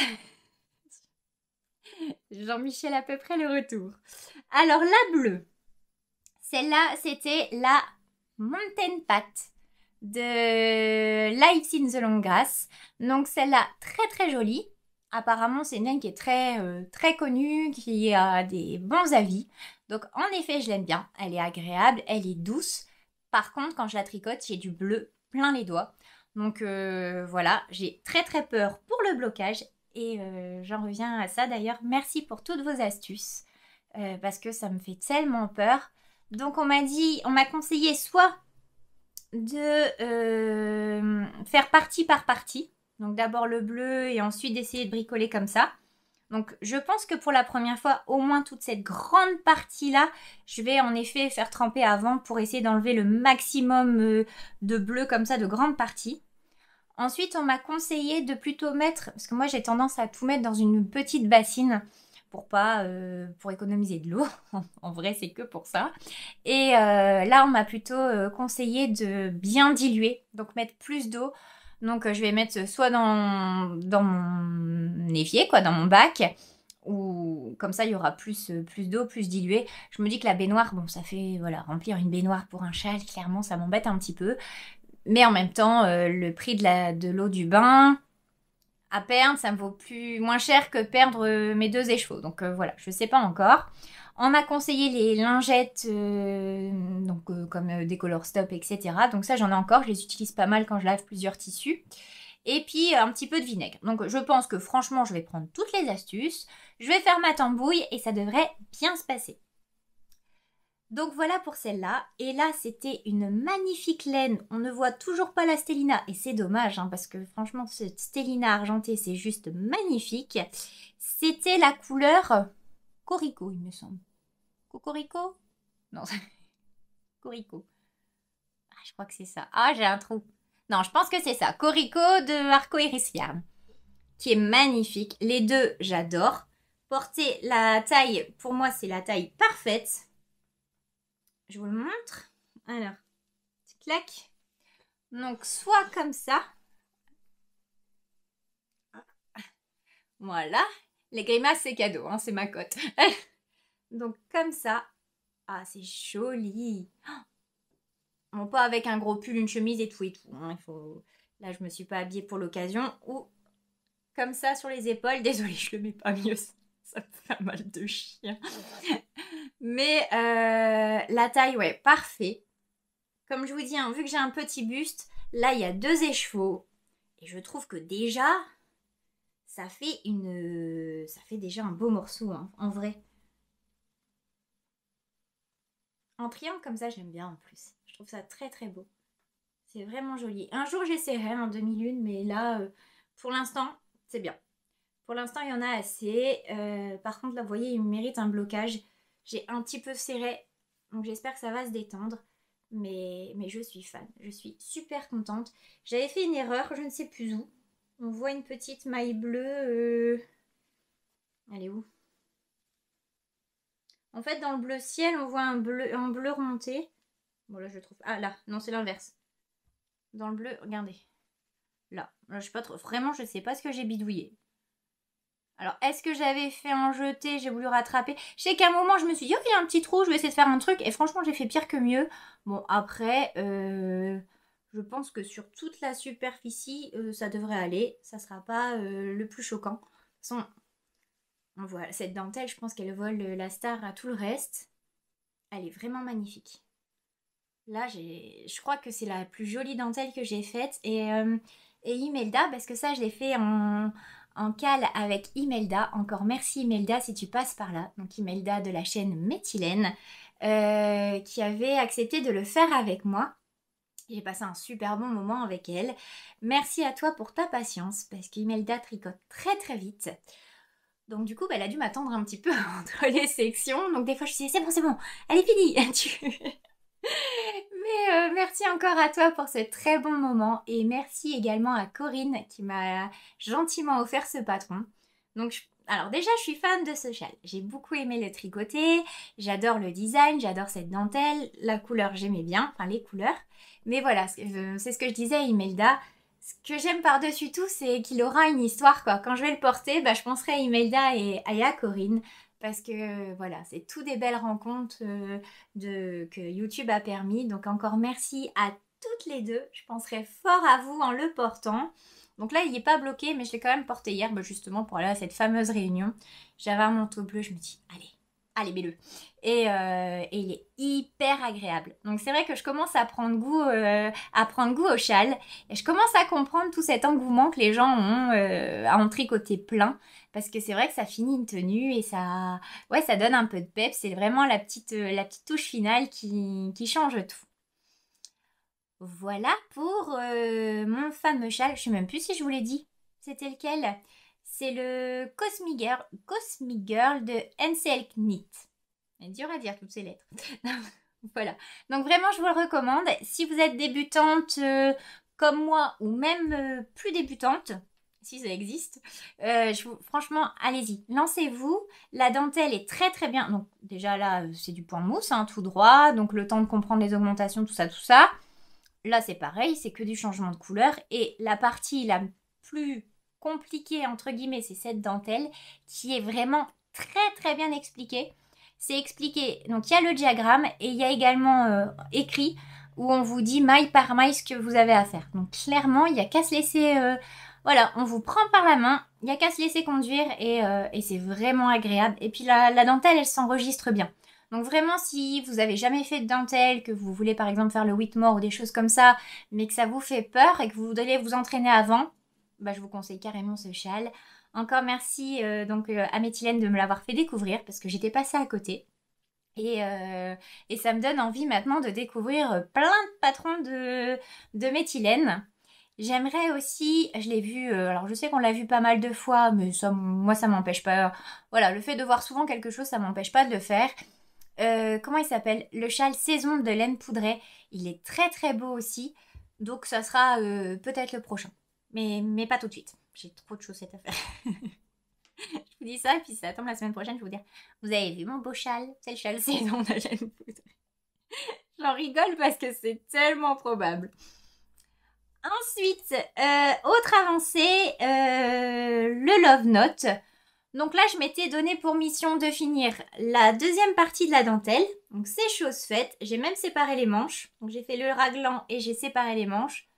Jean-Michel à peu près le retour. Alors, la bleue. Celle-là, c'était la Mountain Pat de Lives in the Long Grass. Donc, celle-là, très jolie. Apparemment, c'est une laine qui est très connue, qui a des bons avis. Donc, en effet, je l'aime bien. Elle est agréable, elle est douce. Par contre, quand je la tricote, j'ai du bleu plein les doigts. Donc, voilà, j'ai très peur pour le blocage. Et j'en reviens à ça d'ailleurs. Merci pour toutes vos astuces. Parce que ça me fait tellement peur. Donc, on m'a conseillé soit de faire partie par partie. Donc d'abord le bleu et ensuite d'essayer de bricoler comme ça. Donc je pense que pour la première fois, au moins toute cette grande partie-là, je vais en effet faire tremper avant pour essayer d'enlever le maximum de bleu comme ça, de grande partie. Ensuite, on m'a conseillé de plutôt mettre, parce que moi j'ai tendance à tout mettre dans une petite bassine pour économiser de l'eau. En vrai, c'est que pour ça. Et là, on m'a plutôt conseillé de bien diluer, donc mettre plus d'eau. Donc je vais mettre soit dans mon évier, quoi, dans mon bac, ou comme ça il y aura plus d'eau, plus diluée. Je me dis que la baignoire, bon ça fait, voilà, remplir une baignoire pour un châle, clairement ça m'embête un petit peu. Mais en même temps, le prix de l'eau du bain, à perdre, ça me vaut moins cher que perdre mes 2 écheveaux. Donc voilà, je sais pas encore. On m'a conseillé les lingettes, comme des Color Stop, etc. Donc ça, j'en ai encore. Je les utilise pas mal quand je lave plusieurs tissus. Et puis, un petit peu de vinaigre. Donc, je pense que franchement, je vais prendre toutes les astuces. Je vais faire ma tambouille et ça devrait bien se passer. Donc voilà pour celle-là. Et là, c'était une magnifique laine. On ne voit toujours pas la Stellina. Et c'est dommage, hein, parce que franchement, cette Stellina argentée, c'est juste magnifique. C'était la couleur Corico, il me semble. Cocorico? Non, Corico. Ah, je crois que c'est ça. Ah, j'ai un trou. Non, je pense que c'est ça. Corico de Arco Iris Yarn. Qui est magnifique. Les deux, j'adore. Porter la taille, pour moi, c'est la taille parfaite. Je vous le montre. Alors, clac. Donc, soit comme ça. Voilà. Les grimaces, c'est cadeau, hein, c'est ma cote. Donc, comme ça. Ah, c'est joli. Bon, pas avec un gros pull, une chemise et tout et tout. Hein. Là, je me suis pas habillée pour l'occasion. Ou comme ça sur les épaules. Désolée, je le mets pas mieux. Ça me fait un mal de chien. Mais la taille, ouais, parfait. Comme je vous dis, hein, vu que j'ai un petit buste, là, il y a 2 écheveaux. Et je trouve que déjà, ça fait déjà un beau morceau, hein, en vrai. En triangle comme ça, j'aime bien en plus. Je trouve ça très très beau. C'est vraiment joli. Un jour, j'essaierai en demi-lune, mais là, pour l'instant, c'est bien. Pour l'instant, il y en a assez. Par contre, là, vous voyez, il mérite un blocage. J'ai un petit peu serré, donc j'espère que ça va se détendre. Mais je suis fan. Je suis super contente. J'avais fait une erreur, je ne sais plus où. On voit une petite maille bleue. Elle est où? En fait, dans le bleu ciel, on voit un bleu remonté. Bon, là, je trouve... Ah, là. Non, c'est l'inverse. Dans le bleu, regardez. Là. Là, je sais pas trop... Vraiment, je sais pas ce que j'ai bidouillé. Alors, est-ce que j'avais fait un jeté, j'ai voulu rattraper? Je sais qu'à un moment, je me suis dit, oh, il y a un petit trou, je vais essayer de faire un truc. Et franchement, j'ai fait pire que mieux. Bon, après, je pense que sur toute la superficie, ça devrait aller. Ça sera pas le plus choquant. De toute façon, on voit cette dentelle, je pense qu'elle vole la star à tout le reste. Elle est vraiment magnifique. Là, je crois que c'est la plus jolie dentelle que j'ai faite. Et Imelda, parce que ça, je l'ai fait en cale avec Imelda. Encore merci Imelda si tu passes par là. Donc Imelda de la chaîne Méthylène qui avait accepté de le faire avec moi. J'ai passé un super bon moment avec elle. Merci à toi pour ta patience parce qu'Imelda tricote très très vite. Donc du coup, elle a dû m'attendre un petit peu entre les sections. Donc des fois, je me suis dit, c'est bon, elle est finie. Mais merci encore à toi pour ce très bon moment. Et merci également à Corinne qui m'a gentiment offert ce patron. Donc, alors déjà, je suis fan de ce châle. J'ai beaucoup aimé le tricoter. J'adore le design, j'adore cette dentelle. La couleur, j'aimais bien. Enfin, les couleurs. Mais voilà, c'est ce que je disais à Imelda. Ce que j'aime par-dessus tout, c'est qu'il aura une histoire, quoi. Quand je vais le porter, je penserai à Imelda et à Corinne. Parce que voilà, c'est tout des belles rencontres que YouTube a permis. Donc encore merci à toutes les deux. Je penserai fort à vous en le portant. Donc là, il n'est pas bloqué, mais je l'ai quand même porté hier, justement pour aller à cette fameuse réunion. J'avais un manteau bleu, je me dis, allez, mets-le. Et il est hyper agréable. Donc c'est vrai que je commence à prendre goût au châle. Et je commence à comprendre tout cet engouement que les gens ont à en tricoter plein. Parce que c'est vrai que ça finit une tenue et ça donne un peu de peps. C'est vraiment la petite touche finale qui change tout. Voilà pour mon fameux châle. Je ne sais même plus si je vous l'ai dit. C'était lequel? C'est le Cosmic Girl de NCL Knit. C'est dur à dire toutes ces lettres. Voilà. Donc vraiment, je vous le recommande. Si vous êtes débutante comme moi ou même plus débutante, si ça existe, franchement, allez-y. Lancez-vous. La dentelle est très très bien. Donc déjà là, c'est du point mousse, hein, tout droit. Donc le temps de comprendre les augmentations, tout ça. Là, c'est pareil, c'est que du changement de couleur. Et la partie la plus compliquée, entre guillemets, c'est cette dentelle qui est vraiment très très bien expliquée. C'est expliqué, donc il y a le diagramme et il y a également écrit où on vous dit maille par maille ce que vous avez à faire. Donc clairement, il n'y a qu'à se laisser Voilà, on vous prend par la main, il n'y a qu'à se laisser conduire et c'est vraiment agréable. Et puis la dentelle, elle s'enregistre bien. Donc vraiment, si vous avez jamais fait de dentelle, que vous voulez par exemple faire le Whitmore ou des choses comme ça, mais que ça vous fait peur et que vous voudriez vous entraîner avant, bah, je vous conseille carrément ce châle. Encore merci à Méthylène de me l'avoir fait découvrir parce que j'étais passée à côté. Et ça me donne envie maintenant de découvrir plein de patrons de Méthylène. J'aimerais aussi, je l'ai vu, alors je sais qu'on l'a vu pas mal de fois, mais ça, moi ça m'empêche pas. Voilà, le fait de voir souvent quelque chose, ça m'empêche pas de le faire. Comment il s'appelle? Le châle saison de laine poudrée. Il est très très beau aussi. Donc ça sera peut-être le prochain. Mais pas tout de suite. J'ai trop de choses à faire. Je vous dis ça, et puis ça tombe la semaine prochaine, je vais vous dire, vous avez vu mon beau châle? C'est le châle saison de laine poudrée. J'en rigole parce que c'est tellement probable. Ensuite, autre avancée, le Love Note. Donc là, je m'étais donné pour mission de finir la deuxième partie de la dentelle. Donc c'est chose faite. J'ai même séparé les manches. Donc j'ai fait le raglan et j'ai séparé les manches.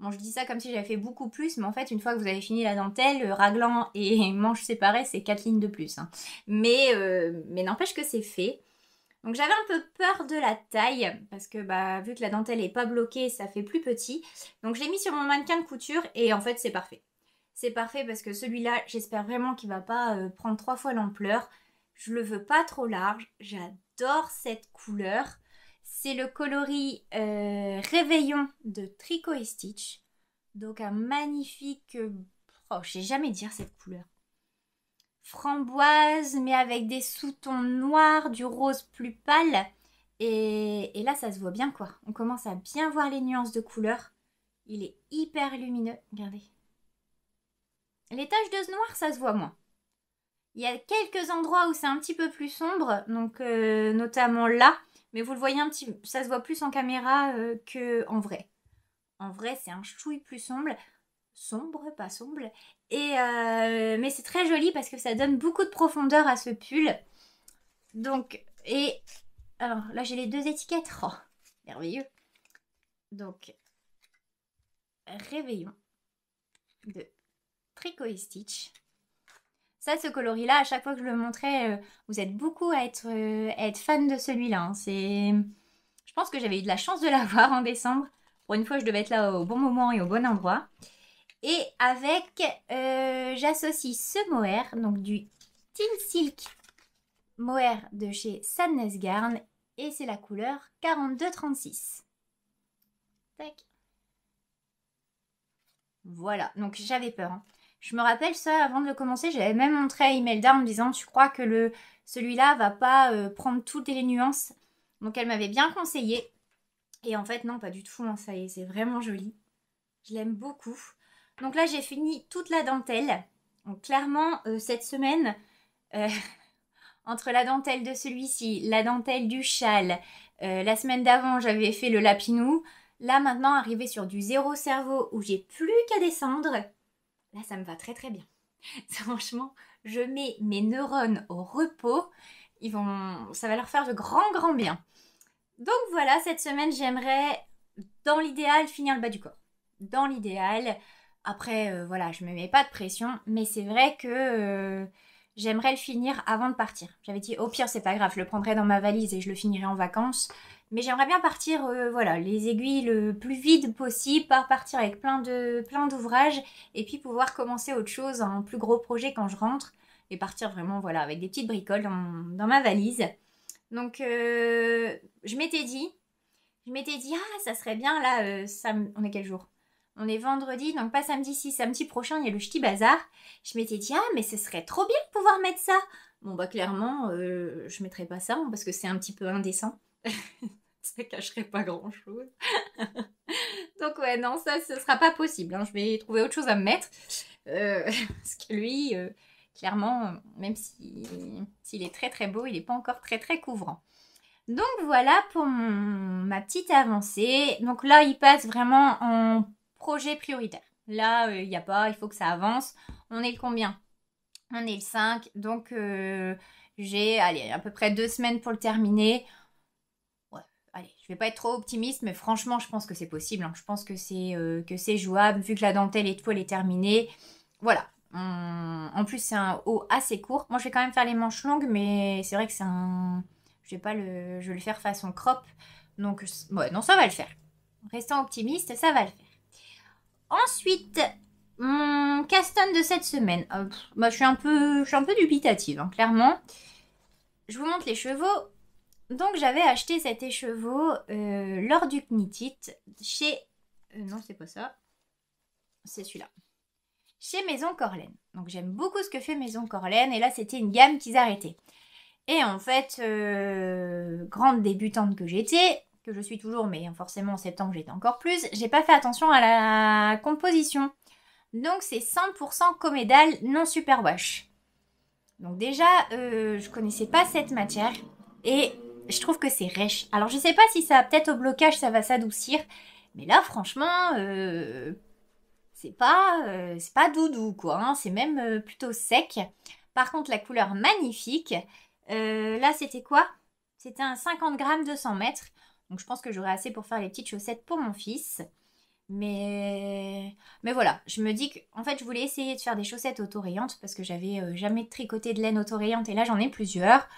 Bon, je dis ça comme si j'avais fait beaucoup plus, mais en fait, une fois que vous avez fini la dentelle, raglan et manches séparées, c'est 4 lignes de plus. Hein. Mais n'empêche que c'est fait. Donc j'avais un peu peur de la taille, parce que bah, vu que la dentelle n'est pas bloquée, ça fait plus petit. Donc je l'ai mis sur mon mannequin de couture et en fait c'est parfait. C'est parfait parce que celui-là, j'espère vraiment qu'il va pas prendre 3 fois l'ampleur. Je le veux pas trop large, j'adore cette couleur. C'est le coloris Réveillon de Tricot et Stitch. Donc un magnifique... oh, je sais jamais dire cette couleur. Framboise, mais avec des sous-tons noirs, du rose plus pâle. Et là, ça se voit bien, quoi. On commence à bien voir les nuances de couleurs. Il est hyper lumineux. Regardez. Les taches de noir, ça se voit moins. Il y a quelques endroits où c'est un petit peu plus sombre, donc notamment là. Mais vous le voyez un petit... ça se voit plus en caméra qu'en vrai. En vrai, c'est un chouille plus sombre. Sombre, pas sombre. Mais c'est très joli parce que ça donne beaucoup de profondeur à ce pull. Donc, et... alors là, j'ai les deux étiquettes. Oh, merveilleux. Donc, Réveillon de Tricot et Stitch. Ça, ce coloris-là, à chaque fois que je le montrais, vous êtes beaucoup à être fan de celui-là. Hein. Je pense que j'avais eu de la chance de l'avoir en décembre. Pour une fois, je devais être là au bon moment et au bon endroit. Et avec, j'associe ce mohair, donc du Teal Silk mohair de chez Sadness Garn. Et c'est la couleur 4236. Tac. Voilà, donc j'avais peur. Hein. Je me rappelle ça, avant de le commencer, j'avais même montré à Imelda en me disant, tu crois que celui-là va pas prendre toutes les nuances? Donc elle m'avait bien conseillé. Et en fait, non, pas du tout. Hein, ça y est, c'est vraiment joli. Je l'aime beaucoup. Donc là, j'ai fini toute la dentelle. Donc clairement, cette semaine, entre la dentelle de celui-ci, la dentelle du châle, la semaine d'avant, j'avais fait le lapinou. Là, maintenant, arrivé sur du zéro cerveau où j'ai plus qu'à descendre, là, ça me va très très bien. Franchement, je mets mes neurones au repos. Ça va leur faire de grands bien. Donc voilà, cette semaine, j'aimerais, dans l'idéal, finir le bas du corps. Dans l'idéal. Après, voilà, je me mets pas de pression. Mais c'est vrai que j'aimerais le finir avant de partir. J'avais dit, au pire, c'est pas grave, je le prendrai dans ma valise et je le finirai en vacances. Mais j'aimerais bien partir, voilà, les aiguilles le plus vide possible, pas partir avec plein d'ouvrages, et puis pouvoir commencer autre chose, un plus gros projet quand je rentre, et partir vraiment, voilà, avec des petites bricoles dans ma valise. Donc, je m'étais dit, ah, ça serait bien, là, on est quel jour? On est vendredi, donc pas samedi, si samedi prochain, il y a le Ch'ti Bazar. Je m'étais dit, ah, mais ce serait trop bien de pouvoir mettre ça. Bon, bah, clairement, je mettrai pas ça, hein, parce que c'est un petit peu indécent. Ça cacherait pas grand chose. Donc ouais, non, ça ce sera pas possible. Hein. Je vais trouver autre chose à me mettre. Parce que lui, clairement, même s'il est très très beau, il n'est pas encore très très couvrant. Donc voilà pour ma petite avancée. Donc là, il passe vraiment en projet prioritaire. Là, il faut que ça avance. On est le combien? On est le 5. Donc j'ai, allez, à peu près 2 semaines pour le terminer. Allez, Je vais pas être trop optimiste, mais franchement, je pense que c'est possible. Hein. Je pense que c'est jouable, vu que la dentelle et tout, elle est terminée. Voilà. En plus, c'est un haut assez court. Moi, je vais quand même faire les manches longues, mais c'est vrai que c'est un... Je vais le faire façon crop. Donc, ouais, non, ça va le faire. Restant optimiste, ça va le faire. Ensuite, mon Caston de cette semaine. Bah, je suis un peu dubitative, hein, clairement. Je vous montre les chevaux. Donc, j'avais acheté cet écheveau lors du Knittit chez... non, c'est pas ça. C'est celui-là. Chez Maison Corlaine. Donc, j'aime beaucoup ce que fait Maison Corlaine. Et là, c'était une gamme qu'ils arrêtaient. Et en fait, grande débutante que j'étais, que je suis toujours, mais forcément en septembre j'étais encore plus, j'ai pas fait attention à la composition. Donc c'est 100% Comédal non superwash. Donc déjà, je connaissais pas cette matière et je trouve que c'est rêche. Alors je sais pas si ça peut-être au blocage ça va s'adoucir, mais là franchement, c'est pas doudou quoi. Hein. C'est même plutôt sec. Par contre la couleur magnifique. Là c'était quoi? C'était un 50 grammes 200 mètres. Donc je pense que j'aurai assez pour faire les petites chaussettes pour mon fils. Mais voilà, je me dis qu'en fait je voulais essayer de faire des chaussettes autorayantes parce que j'avais jamais tricoté de laine autorayante et là j'en ai plusieurs.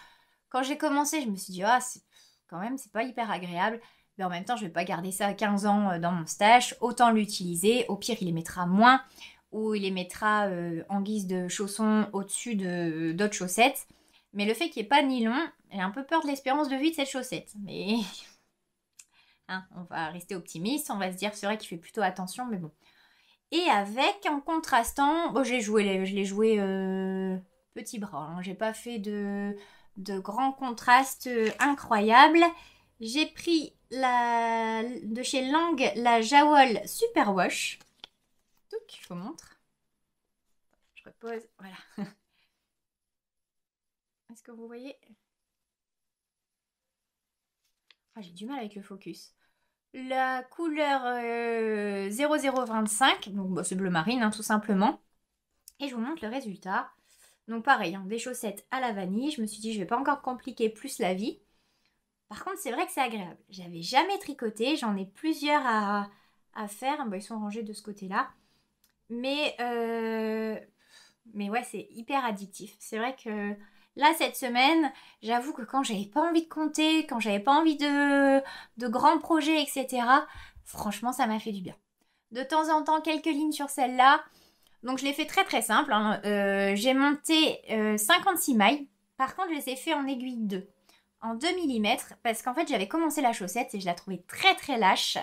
Quand j'ai commencé, je me suis dit ah quand même c'est pas hyper agréable. Mais en même temps je vais pas garder ça 15 ans dans mon stash, autant l'utiliser. Au pire il les mettra moins ou il les mettra en guise de chaussons au-dessus d'autres chaussettes. Mais le fait qu'il n'y ait pas de nylon, j'ai un peu peur de l'espérance de vie de cette chaussette. Mais hein, on va rester optimiste, on va se dire c'est vrai qu'il fait plutôt attention, mais bon. Et avec, en contrastant, bon, je l'ai joué petit bras, hein, j'ai pas fait de grands contrastes incroyables. J'ai pris de chez Lang la Jawol Superwash. Donc, je vous montre. Je repose, voilà. Est-ce que vous voyez? Ah, j'ai du mal avec le focus. La couleur 0025, donc bah, c'est bleu marine hein, tout simplement. Et je vous montre le résultat. Donc pareil, hein, des chaussettes à la vanille. Je me suis dit je vais pas encore compliquer plus la vie. Par contre c'est vrai que c'est agréable. J'avais jamais tricoté, j'en ai plusieurs à faire. Bah, ils sont rangés de ce côté-là. Mais ouais c'est hyper addictif. C'est vrai que... Là, cette semaine, j'avoue que quand j'avais pas envie de compter, quand j'avais pas envie de grands projets, etc., franchement, ça m'a fait du bien. De temps en temps, quelques lignes sur celle-là. Donc, je l'ai fait très très simple. Hein. J'ai monté 56 mailles. Par contre, je les ai fait en aiguille 2. En 2 mm. Parce qu'en fait, j'avais commencé la chaussette et je la trouvais très très lâche.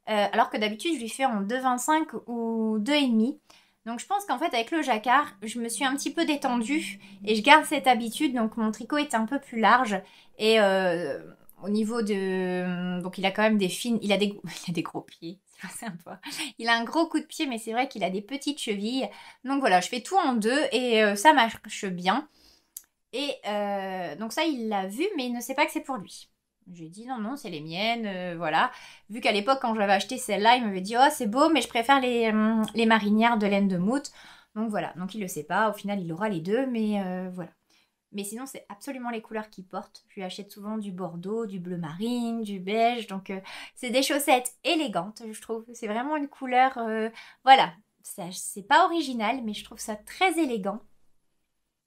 Alors que d'habitude, je lui fais en 2,25 ou 2,5. Donc je pense qu'en fait avec le jacquard, je me suis un petit peu détendue et je garde cette habitude. Donc mon tricot est un peu plus large et au niveau de... Donc il a quand même des fines... Il a des gros pieds, c'est pas sympa. Il a un gros coup de pied mais c'est vrai qu'il a des petites chevilles. Donc voilà, je fais tout en deux et ça marche bien. Et donc ça il l'a vu mais il ne sait pas que c'est pour lui. J'ai dit non, c'est les miennes, voilà. Vu qu'à l'époque, quand j'avais acheté celle-là, il m'avait dit « Oh, c'est beau, mais je préfère les marinières de laine de moute. » Donc voilà, donc il le sait pas. Au final, il aura les deux, mais voilà. Mais sinon, c'est absolument les couleurs qu'il porte. Je lui achète souvent du bordeaux, du bleu marine, du beige. Donc, c'est des chaussettes élégantes, je trouve. C'est vraiment une couleur... voilà, c'est pas original, mais je trouve ça très élégant.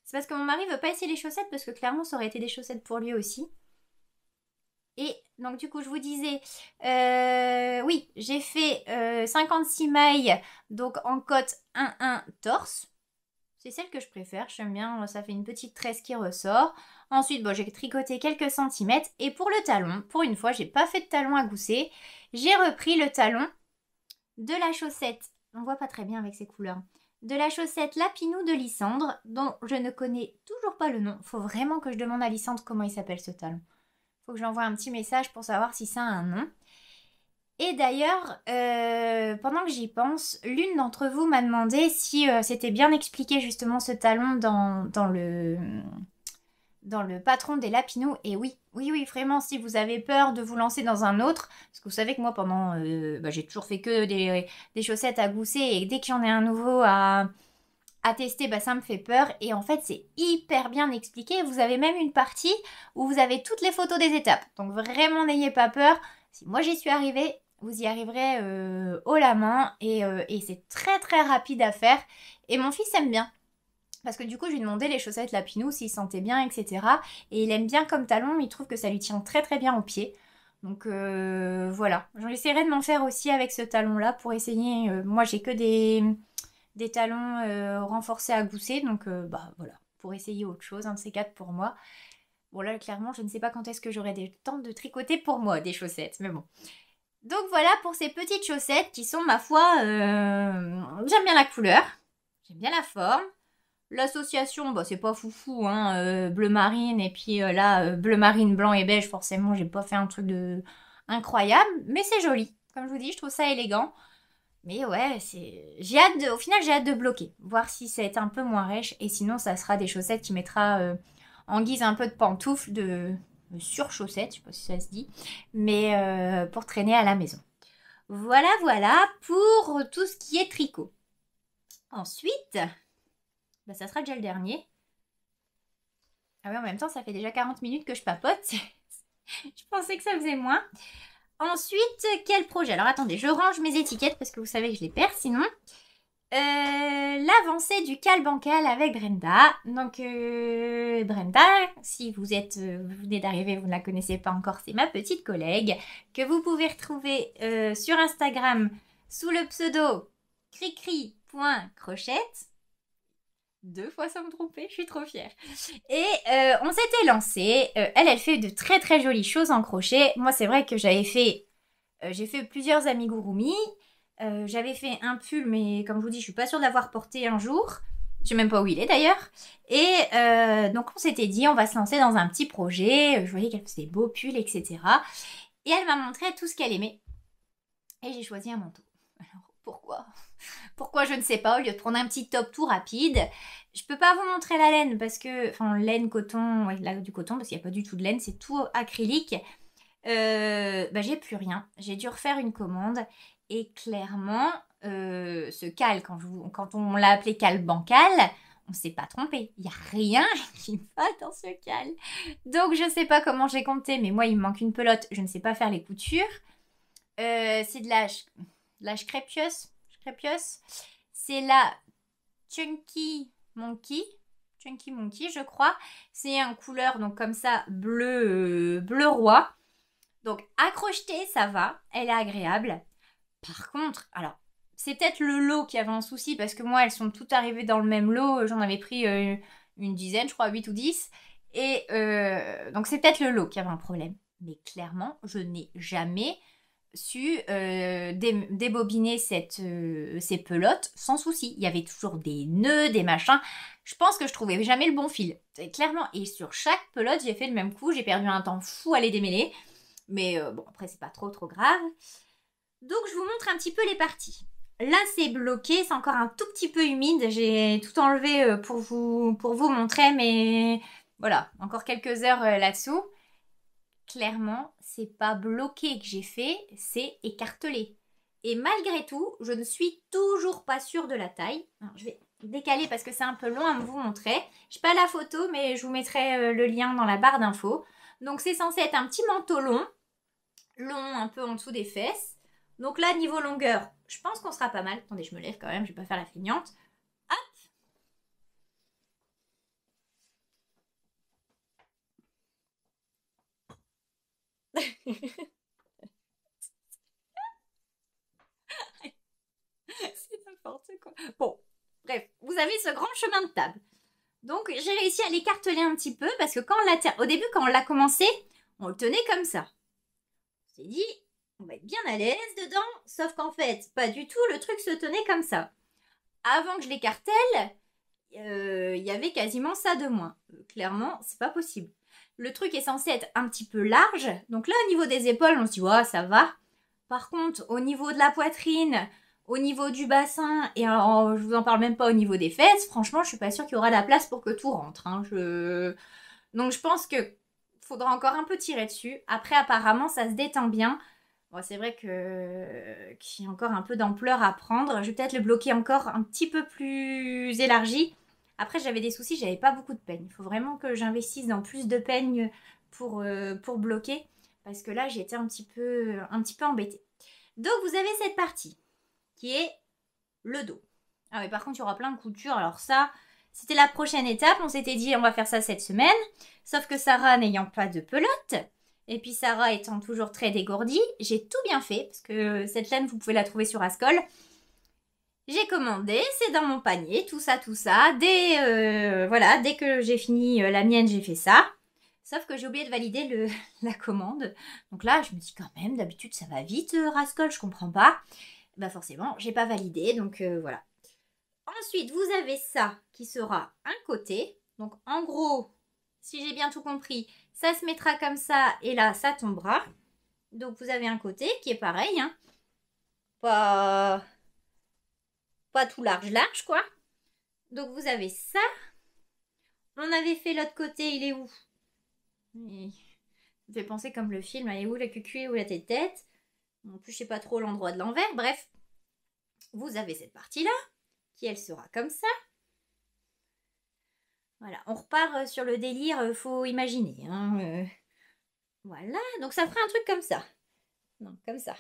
C'est parce que mon mari veut pas essayer les chaussettes, parce que clairement, ça aurait été des chaussettes pour lui aussi. Et donc du coup je vous disais, oui j'ai fait 56 mailles donc en cotte 1-1 torse. C'est celle que je préfère, j'aime bien, ça fait une petite tresse qui ressort. Ensuite bon, j'ai tricoté quelques centimètres et pour le talon, pour une fois j'ai pas fait de talon à gousset. J'ai repris le talon de la chaussette, on voit pas très bien avec ces couleurs, de la chaussette Lapinou de Lysandre dont je ne connais toujours pas le nom. Faut vraiment que je demande à Lysandre comment il s'appelle ce talon. Faut que j'envoie un petit message pour savoir si ça a un nom. Et d'ailleurs, pendant que j'y pense, l'une d'entre vous m'a demandé si c'était bien expliqué justement ce talon dans le patron des Lapinous. Et oui, vraiment, si vous avez peur de vous lancer dans un autre, parce que vous savez que moi, pendant... j'ai toujours fait que des chaussettes à gousset, et dès qu'il y en a un nouveau à tester, ça me fait peur. Et en fait, c'est hyper bien expliqué. Vous avez même une partie où vous avez toutes les photos des étapes. Donc vraiment, n'ayez pas peur. Si moi j'y suis arrivée, vous y arriverez haut la main et c'est très très rapide à faire. Et mon fils aime bien. Parce que du coup, je lui ai demandé les chaussettes Lapinou s'il sentait bien, etc. Et il aime bien comme talon, il trouve que ça lui tient très très bien aux pieds. Donc voilà, j'essaierai de m'en faire aussi avec ce talon-là pour essayer. Moi, j'ai que des talons renforcés à gousset, donc bah voilà, pour essayer autre chose, un de ces quatre pour moi. Bon là, clairement, je ne sais pas quand est-ce que j'aurai des temps de tricoter pour moi des chaussettes, mais bon. Donc voilà pour ces petites chaussettes qui sont, ma foi, j'aime bien la couleur, j'aime bien la forme. L'association, bah, c'est pas foufou, hein, bleu marine et puis là, bleu marine, blanc et beige, forcément, j'ai pas fait un truc de incroyable, mais c'est joli. Comme je vous dis, je trouve ça élégant. Mais ouais, au final, j'ai hâte de bloquer, voir si ça va être un peu moins rêche, et sinon, ça sera des chaussettes qui mettra en guise un peu de pantoufles, de sur-chaussettes, je sais pas si ça se dit, mais pour traîner à la maison. Voilà, voilà pour tout ce qui est tricot. Ensuite, bah, ça sera déjà le dernier. Ah oui, en même temps, ça fait déjà 40 minutes que je papote. Je pensais que ça faisait moins. Ensuite, quel projet? Alors attendez, je range mes étiquettes parce que vous savez que je les perds sinon. L'avancée du cal bancal avec Brenda. Donc Brenda, si vous venez d'arriver, vous ne la connaissez pas encore, c'est ma petite collègue que vous pouvez retrouver sur Instagram sous le pseudo cricri.crochette. 2 fois sans me tromper, je suis trop fière. Et on s'était lancé. Elle fait de très très jolies choses en crochet. Moi, c'est vrai que j'ai fait plusieurs amigurumi. J'avais fait un pull, mais comme je vous dis, je suis pas sûre de l'avoir porté un jour. Je sais même pas où il est d'ailleurs. Et donc on s'était dit, on va se lancer dans un petit projet. Je voyais qu'elle faisait des beaux pulls, etc. Et elle m'a montré tout ce qu'elle aimait. Et j'ai choisi un manteau. Alors pourquoi? Pourquoi je ne sais pas, au lieu de prendre un petit top tout rapide. Je peux pas vous montrer la laine parce que, enfin laine, coton, ouais, là, du coton parce qu'il n'y a pas du tout de laine, c'est tout acrylique. Bah, j'ai plus rien. J'ai dû refaire une commande et clairement, ce cal, quand on l'a appelé cal bancal, on s'est pas trompé. Il n'y a rien qui va dans ce cal. Donc je sais pas comment j'ai compté, mais moi il me manque une pelote, je ne sais pas faire les coutures. C'est de la Scrapios. C'est la Chunky Monkey, je crois. C'est un couleur, donc comme ça, bleu roi. Donc, à crocheter, ça va. Elle est agréable. Par contre, alors, c'est peut-être le lot qui avait un souci, parce que moi, elles sont toutes arrivées dans le même lot. J'en avais pris une dizaine, je crois, 8 ou 10. Et donc, c'est peut-être le lot qui avait un problème. Mais clairement, je n'ai jamais su débobiner ces pelotes sans souci. Il y avait toujours des nœuds, des machins. Je pense que je trouvais jamais le bon fil. Clairement. Et sur chaque pelote, j'ai fait le même coup. J'ai perdu un temps fou à les démêler. Mais bon, après, c'est pas trop grave. Donc, je vous montre un petit peu les parties. Là, c'est bloqué. C'est encore un tout petit peu humide. J'ai tout enlevé pour vous montrer. Mais voilà, encore quelques heures là-dessous. Clairement, c'est pas bloqué que j'ai fait, c'est écartelé. Et malgré tout, je ne suis toujours pas sûre de la taille. Alors, je vais décaler parce que c'est un peu long à vous montrer. Je n'ai pas la photo, mais je vous mettrai le lien dans la barre d'infos. Donc c'est censé être un petit manteau long un peu en dessous des fesses. Donc là, niveau longueur, je pense qu'on sera pas mal. Attendez, je me lève quand même, je vais pas faire la feignante. C'est n'importe quoi. Bon, bref, vous avez ce grand chemin de table. Donc j'ai réussi à l'écarteler un petit peu parce que au début quand on l'a commencé, on le tenait comme ça. On s'est dit, on va être bien à l'aise dedans, sauf qu'en fait, pas du tout, le truc se tenait comme ça. Avant que je l'écartèle, il y avait quasiment ça de moins. Clairement, c'est pas possible. Le truc est censé être un petit peu large, donc là au niveau des épaules, on se dit, ouais, ça va. Par contre, au niveau de la poitrine, au niveau du bassin, et alors, je vous en parle même pas au niveau des fesses, franchement, je suis pas sûre qu'il y aura la place pour que tout rentre. Hein. Donc je pense que faudra encore un peu tirer dessus. Après, apparemment, ça se détend bien. Bon, c'est vrai qu'il y a encore un peu d'ampleur à prendre. Je vais peut-être le bloquer encore un petit peu plus élargi. Après, j'avais des soucis, j'avais pas beaucoup de peigne. Il faut vraiment que j'investisse dans plus de peigne pour bloquer. parce que là j'étais un petit peu embêtée. Donc vous avez cette partie qui est le dos. Ah mais par contre il y aura plein de coutures, alors ça c'était la prochaine étape, on s'était dit on va faire ça cette semaine, sauf que Sarah n'ayant pas de pelote, et puis Sarah étant toujours très dégourdie, j'ai tout bien fait, parce que cette laine vous pouvez la trouver sur Ascol. J'ai commandé, c'est dans mon panier, tout ça. Dès que j'ai fini la mienne, j'ai fait ça. Sauf que j'ai oublié de valider la commande. Donc là, je me dis quand même, d'habitude ça va vite, Rascol, je comprends pas. Bah forcément, j'ai pas validé, donc voilà. Ensuite, vous avez ça qui sera un côté. Donc en gros, si j'ai bien tout compris, ça se mettra comme ça et là, ça tombera. Donc vous avez un côté qui est pareil, hein. Pas tout large quoi. Donc vous avez ça. On avait fait l'autre côté, il est où? Ça me fait penser comme le film, elle est où la cucu et où la tête. En plus je sais pas trop l'endroit de l'envers, bref. Vous avez cette partie-là, qui elle sera comme ça. Voilà, on repart sur le délire, faut imaginer. Hein, voilà, donc ça fera un truc comme ça. Non, comme ça.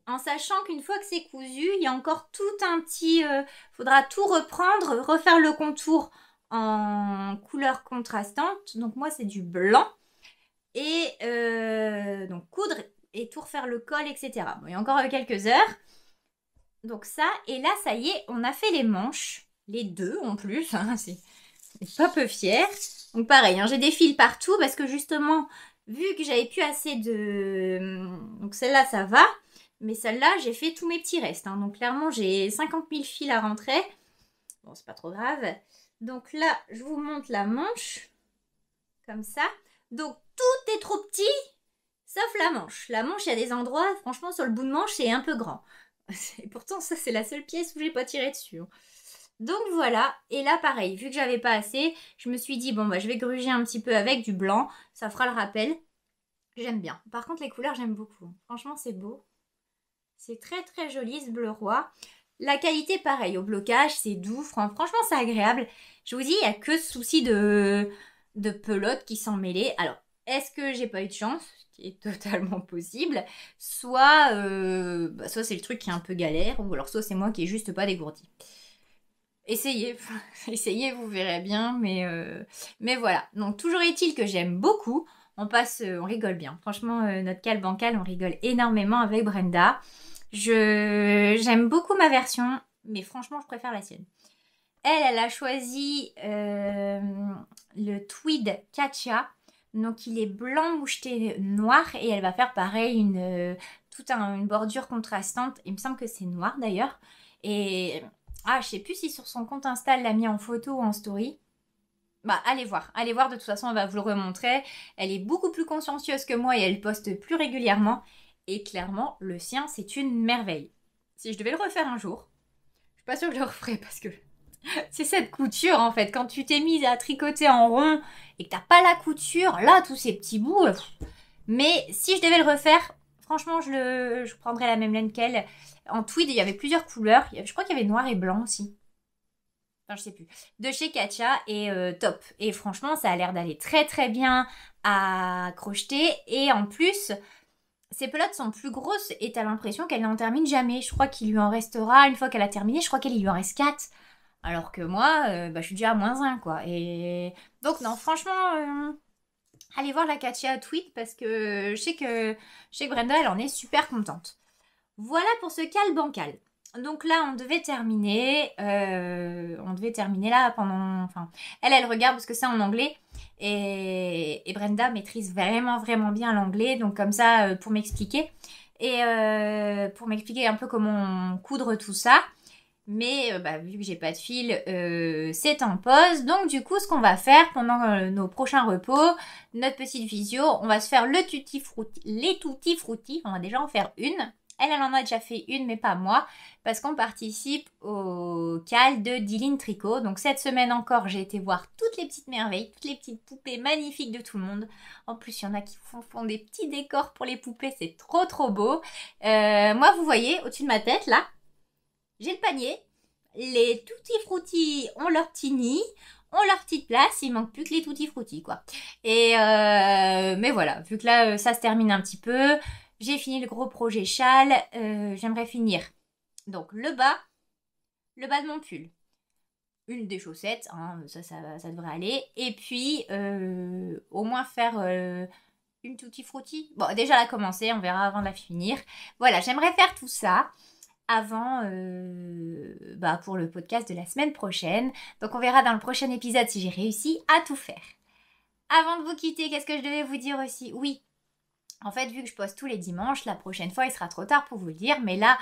En sachant qu'une fois que c'est cousu, il y a encore tout un petit... faudra tout reprendre, refaire le contour en couleur contrastante. Donc moi, c'est du blanc. Et donc coudre et tout refaire le col, etc. Bon, il y a encore quelques heures. Donc ça, et là, ça y est, on a fait les manches. Les deux en plus, hein, c'est pas peu fière. Donc pareil, hein, j'ai des fils partout parce que justement, vu que j'avais plus assez de... Donc celle-là, ça va. Mais celle-là, j'ai fait tous mes petits restes. Hein. Donc clairement, j'ai 50 000 fils à rentrer. Bon, c'est pas trop grave. Donc là, je vous montre la manche. Comme ça. Donc tout est trop petit, sauf la manche. La manche, il y a des endroits, franchement, sur le bout de manche, c'est un peu grand. Et pourtant, ça, c'est la seule pièce où j'ai pas tiré dessus. Hein. Donc voilà. Et là, pareil, vu que j'avais pas assez, je me suis dit, bon, bah, je vais gruger un petit peu avec du blanc. Ça fera le rappel. J'aime bien. Par contre, les couleurs, j'aime beaucoup. Franchement, c'est beau. C'est très très joli ce bleu roi. La qualité pareil, au blocage, c'est doux. Franchement, c'est agréable. Je vous dis, il n'y a que ce souci de pelote qui s'en mêlait. Alors, est-ce que j'ai pas eu de chance? Ce qui est totalement possible. Soit c'est le truc qui est un peu galère, ou alors soit c'est moi qui est juste pas dégourdi. Essayez, essayez, vous verrez bien. Mais voilà. Donc, toujours est-il que j'aime beaucoup. On rigole bien. Franchement, notre cale bancal, on rigole énormément avec Brenda. J'aime beaucoup ma version, mais franchement, je préfère la sienne. Elle a choisi le tweed Katia. Donc, il est blanc moucheté noir et elle va faire pareil, une bordure contrastante. Il me semble que c'est noir d'ailleurs. Et je sais plus si sur son compte Insta, elle l'a mis en photo ou en story. Bah, allez voir, de toute façon, elle va vous le remontrer. Elle est beaucoup plus consciencieuse que moi et elle poste plus régulièrement. Et clairement, le sien, c'est une merveille. Si je devais le refaire un jour, je suis pas sûre que je le referais parce que c'est cette couture, en fait. Quand tu t'es mise à tricoter en rond et que t'as pas la couture, là, tous ces petits bouts. Mais si je devais le refaire, franchement, je prendrais la même laine qu'elle. En tweed, il y avait plusieurs couleurs. Je crois qu'il y avait noir et blanc aussi. Enfin, je sais plus. De chez Katia et top. Et franchement, ça a l'air d'aller très très bien à crocheter. Et en plus, ses pelotes sont plus grosses et t'as l'impression qu'elle n'en termine jamais. Je crois qu'il lui en restera, une fois qu'elle a terminé, je crois qu'il lui en reste 4. Alors que moi, je suis déjà à -1 quoi. Et donc non, franchement, allez voir la Katia Tweed parce que je sais que Brenda, elle en est super contente. Voilà pour ce cale bancal. Donc là, on devait terminer là pendant... Enfin, elle regarde parce que c'est en anglais. Et Brenda maîtrise vraiment, vraiment bien l'anglais. Donc comme ça, pour m'expliquer. Et pour m'expliquer un peu comment coudre tout ça. Mais vu que j'ai pas de fil, c'est en pause. Donc du coup, ce qu'on va faire pendant nos prochains repos, notre petite visio, on va se faire les tutti frutti. On va déjà en faire une. Elle en a déjà fait une, mais pas moi, parce qu'on participe au cal de Dyline Tricot. Donc cette semaine encore, j'ai été voir toutes les petites merveilles, toutes les petites poupées magnifiques de tout le monde. En plus, il y en a qui font des petits décors pour les poupées, c'est trop trop beau. Moi, vous voyez, au-dessus de ma tête, là, j'ai le panier. Les tutti frutti ont leur petit nid. ont leur petite place, il manque plus que les tutti frutti quoi. Et mais voilà, vu que là ça se termine un petit peu, j'ai fini le gros projet châle, j'aimerais finir donc le bas de mon pull, une des chaussettes, hein, ça devrait aller, et puis au moins faire une tutti frutti. Bon, déjà la commencer, on verra avant de la finir. Voilà, j'aimerais faire tout ça avant pour le podcast de la semaine prochaine. Donc on verra dans le prochain épisode si j'ai réussi à tout faire. Avant de vous quitter, qu'est-ce que je devais vous dire aussi? Oui, en fait, vu que je poste tous les dimanches, la prochaine fois, il sera trop tard pour vous le dire, mais là,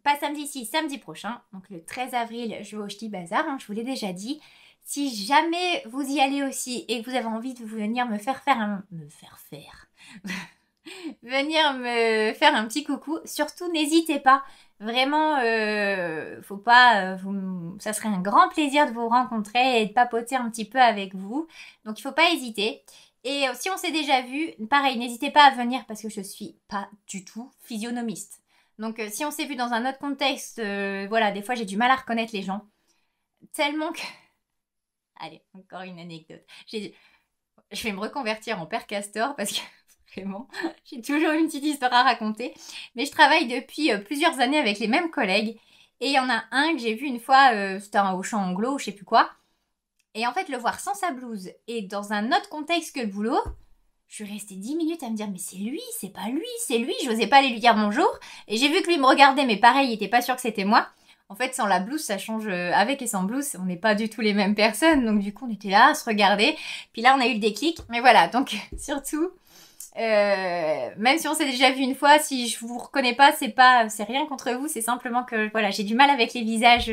pas samedi-ci, samedi prochain, donc le 13 avril, je vais au Ch'ti Bazar, hein, je vous l'ai déjà dit. Si jamais vous y allez aussi et que vous avez envie de venir me faire venir me faire un petit coucou, surtout n'hésitez pas. Vraiment, faut pas, ça serait un grand plaisir de vous rencontrer et de papoter un petit peu avec vous. Donc il faut pas hésiter. Et si on s'est déjà vu, pareil, n'hésitez pas à venir parce que je suis pas du tout physionomiste. Donc si on s'est vu dans un autre contexte, voilà, des fois j'ai du mal à reconnaître les gens. Tellement que... Allez, encore une anecdote. Je vais me reconvertir en père castor parce que vraiment, j'ai toujours une petite histoire à raconter. Mais je travaille depuis plusieurs années avec les mêmes collègues. Et il y en a un que j'ai vu une fois, c'était un Auchan Anglo, je sais plus quoi. Et en fait, le voir sans sa blouse et dans un autre contexte que le boulot, je suis restée 10 minutes à me dire mais c'est lui, c'est pas lui, c'est lui. J'osais pas aller lui dire bonjour. Et j'ai vu que lui me regardait, mais pareil, il était pas sûr que c'était moi. En fait, sans la blouse, ça change. Avec et sans blouse, on n'est pas du tout les mêmes personnes. Donc du coup, on était là à se regarder. Puis là, on a eu le déclic. Mais voilà, donc surtout, même si on s'est déjà vu une fois, si je vous reconnais pas, c'est rien contre vous. C'est simplement que voilà, j'ai du mal avec les visages,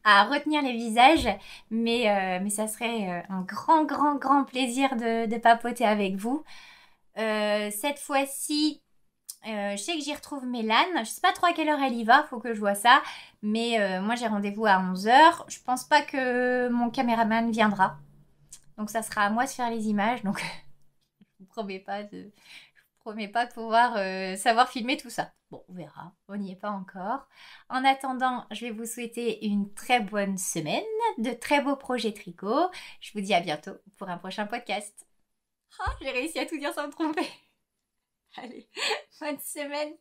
à retenir les visages. Mais ça serait un grand plaisir de papoter avec vous. Cette fois-ci, je sais que j'y retrouve Mélane. Je sais pas trop à quelle heure elle y va, faut que je vois ça. Mais moi j'ai rendez-vous à 11h. Je pense pas que mon caméraman viendra. Donc ça sera à moi de faire les images. Donc je vous promets pas de pouvoir savoir filmer tout ça. Bon, on verra. On n'y est pas encore. En attendant, je vais vous souhaiter une très bonne semaine, de très beaux projets tricot. Je vous dis à bientôt pour un prochain podcast. Oh, j'ai réussi à tout dire sans me tromper. Allez, bonne semaine.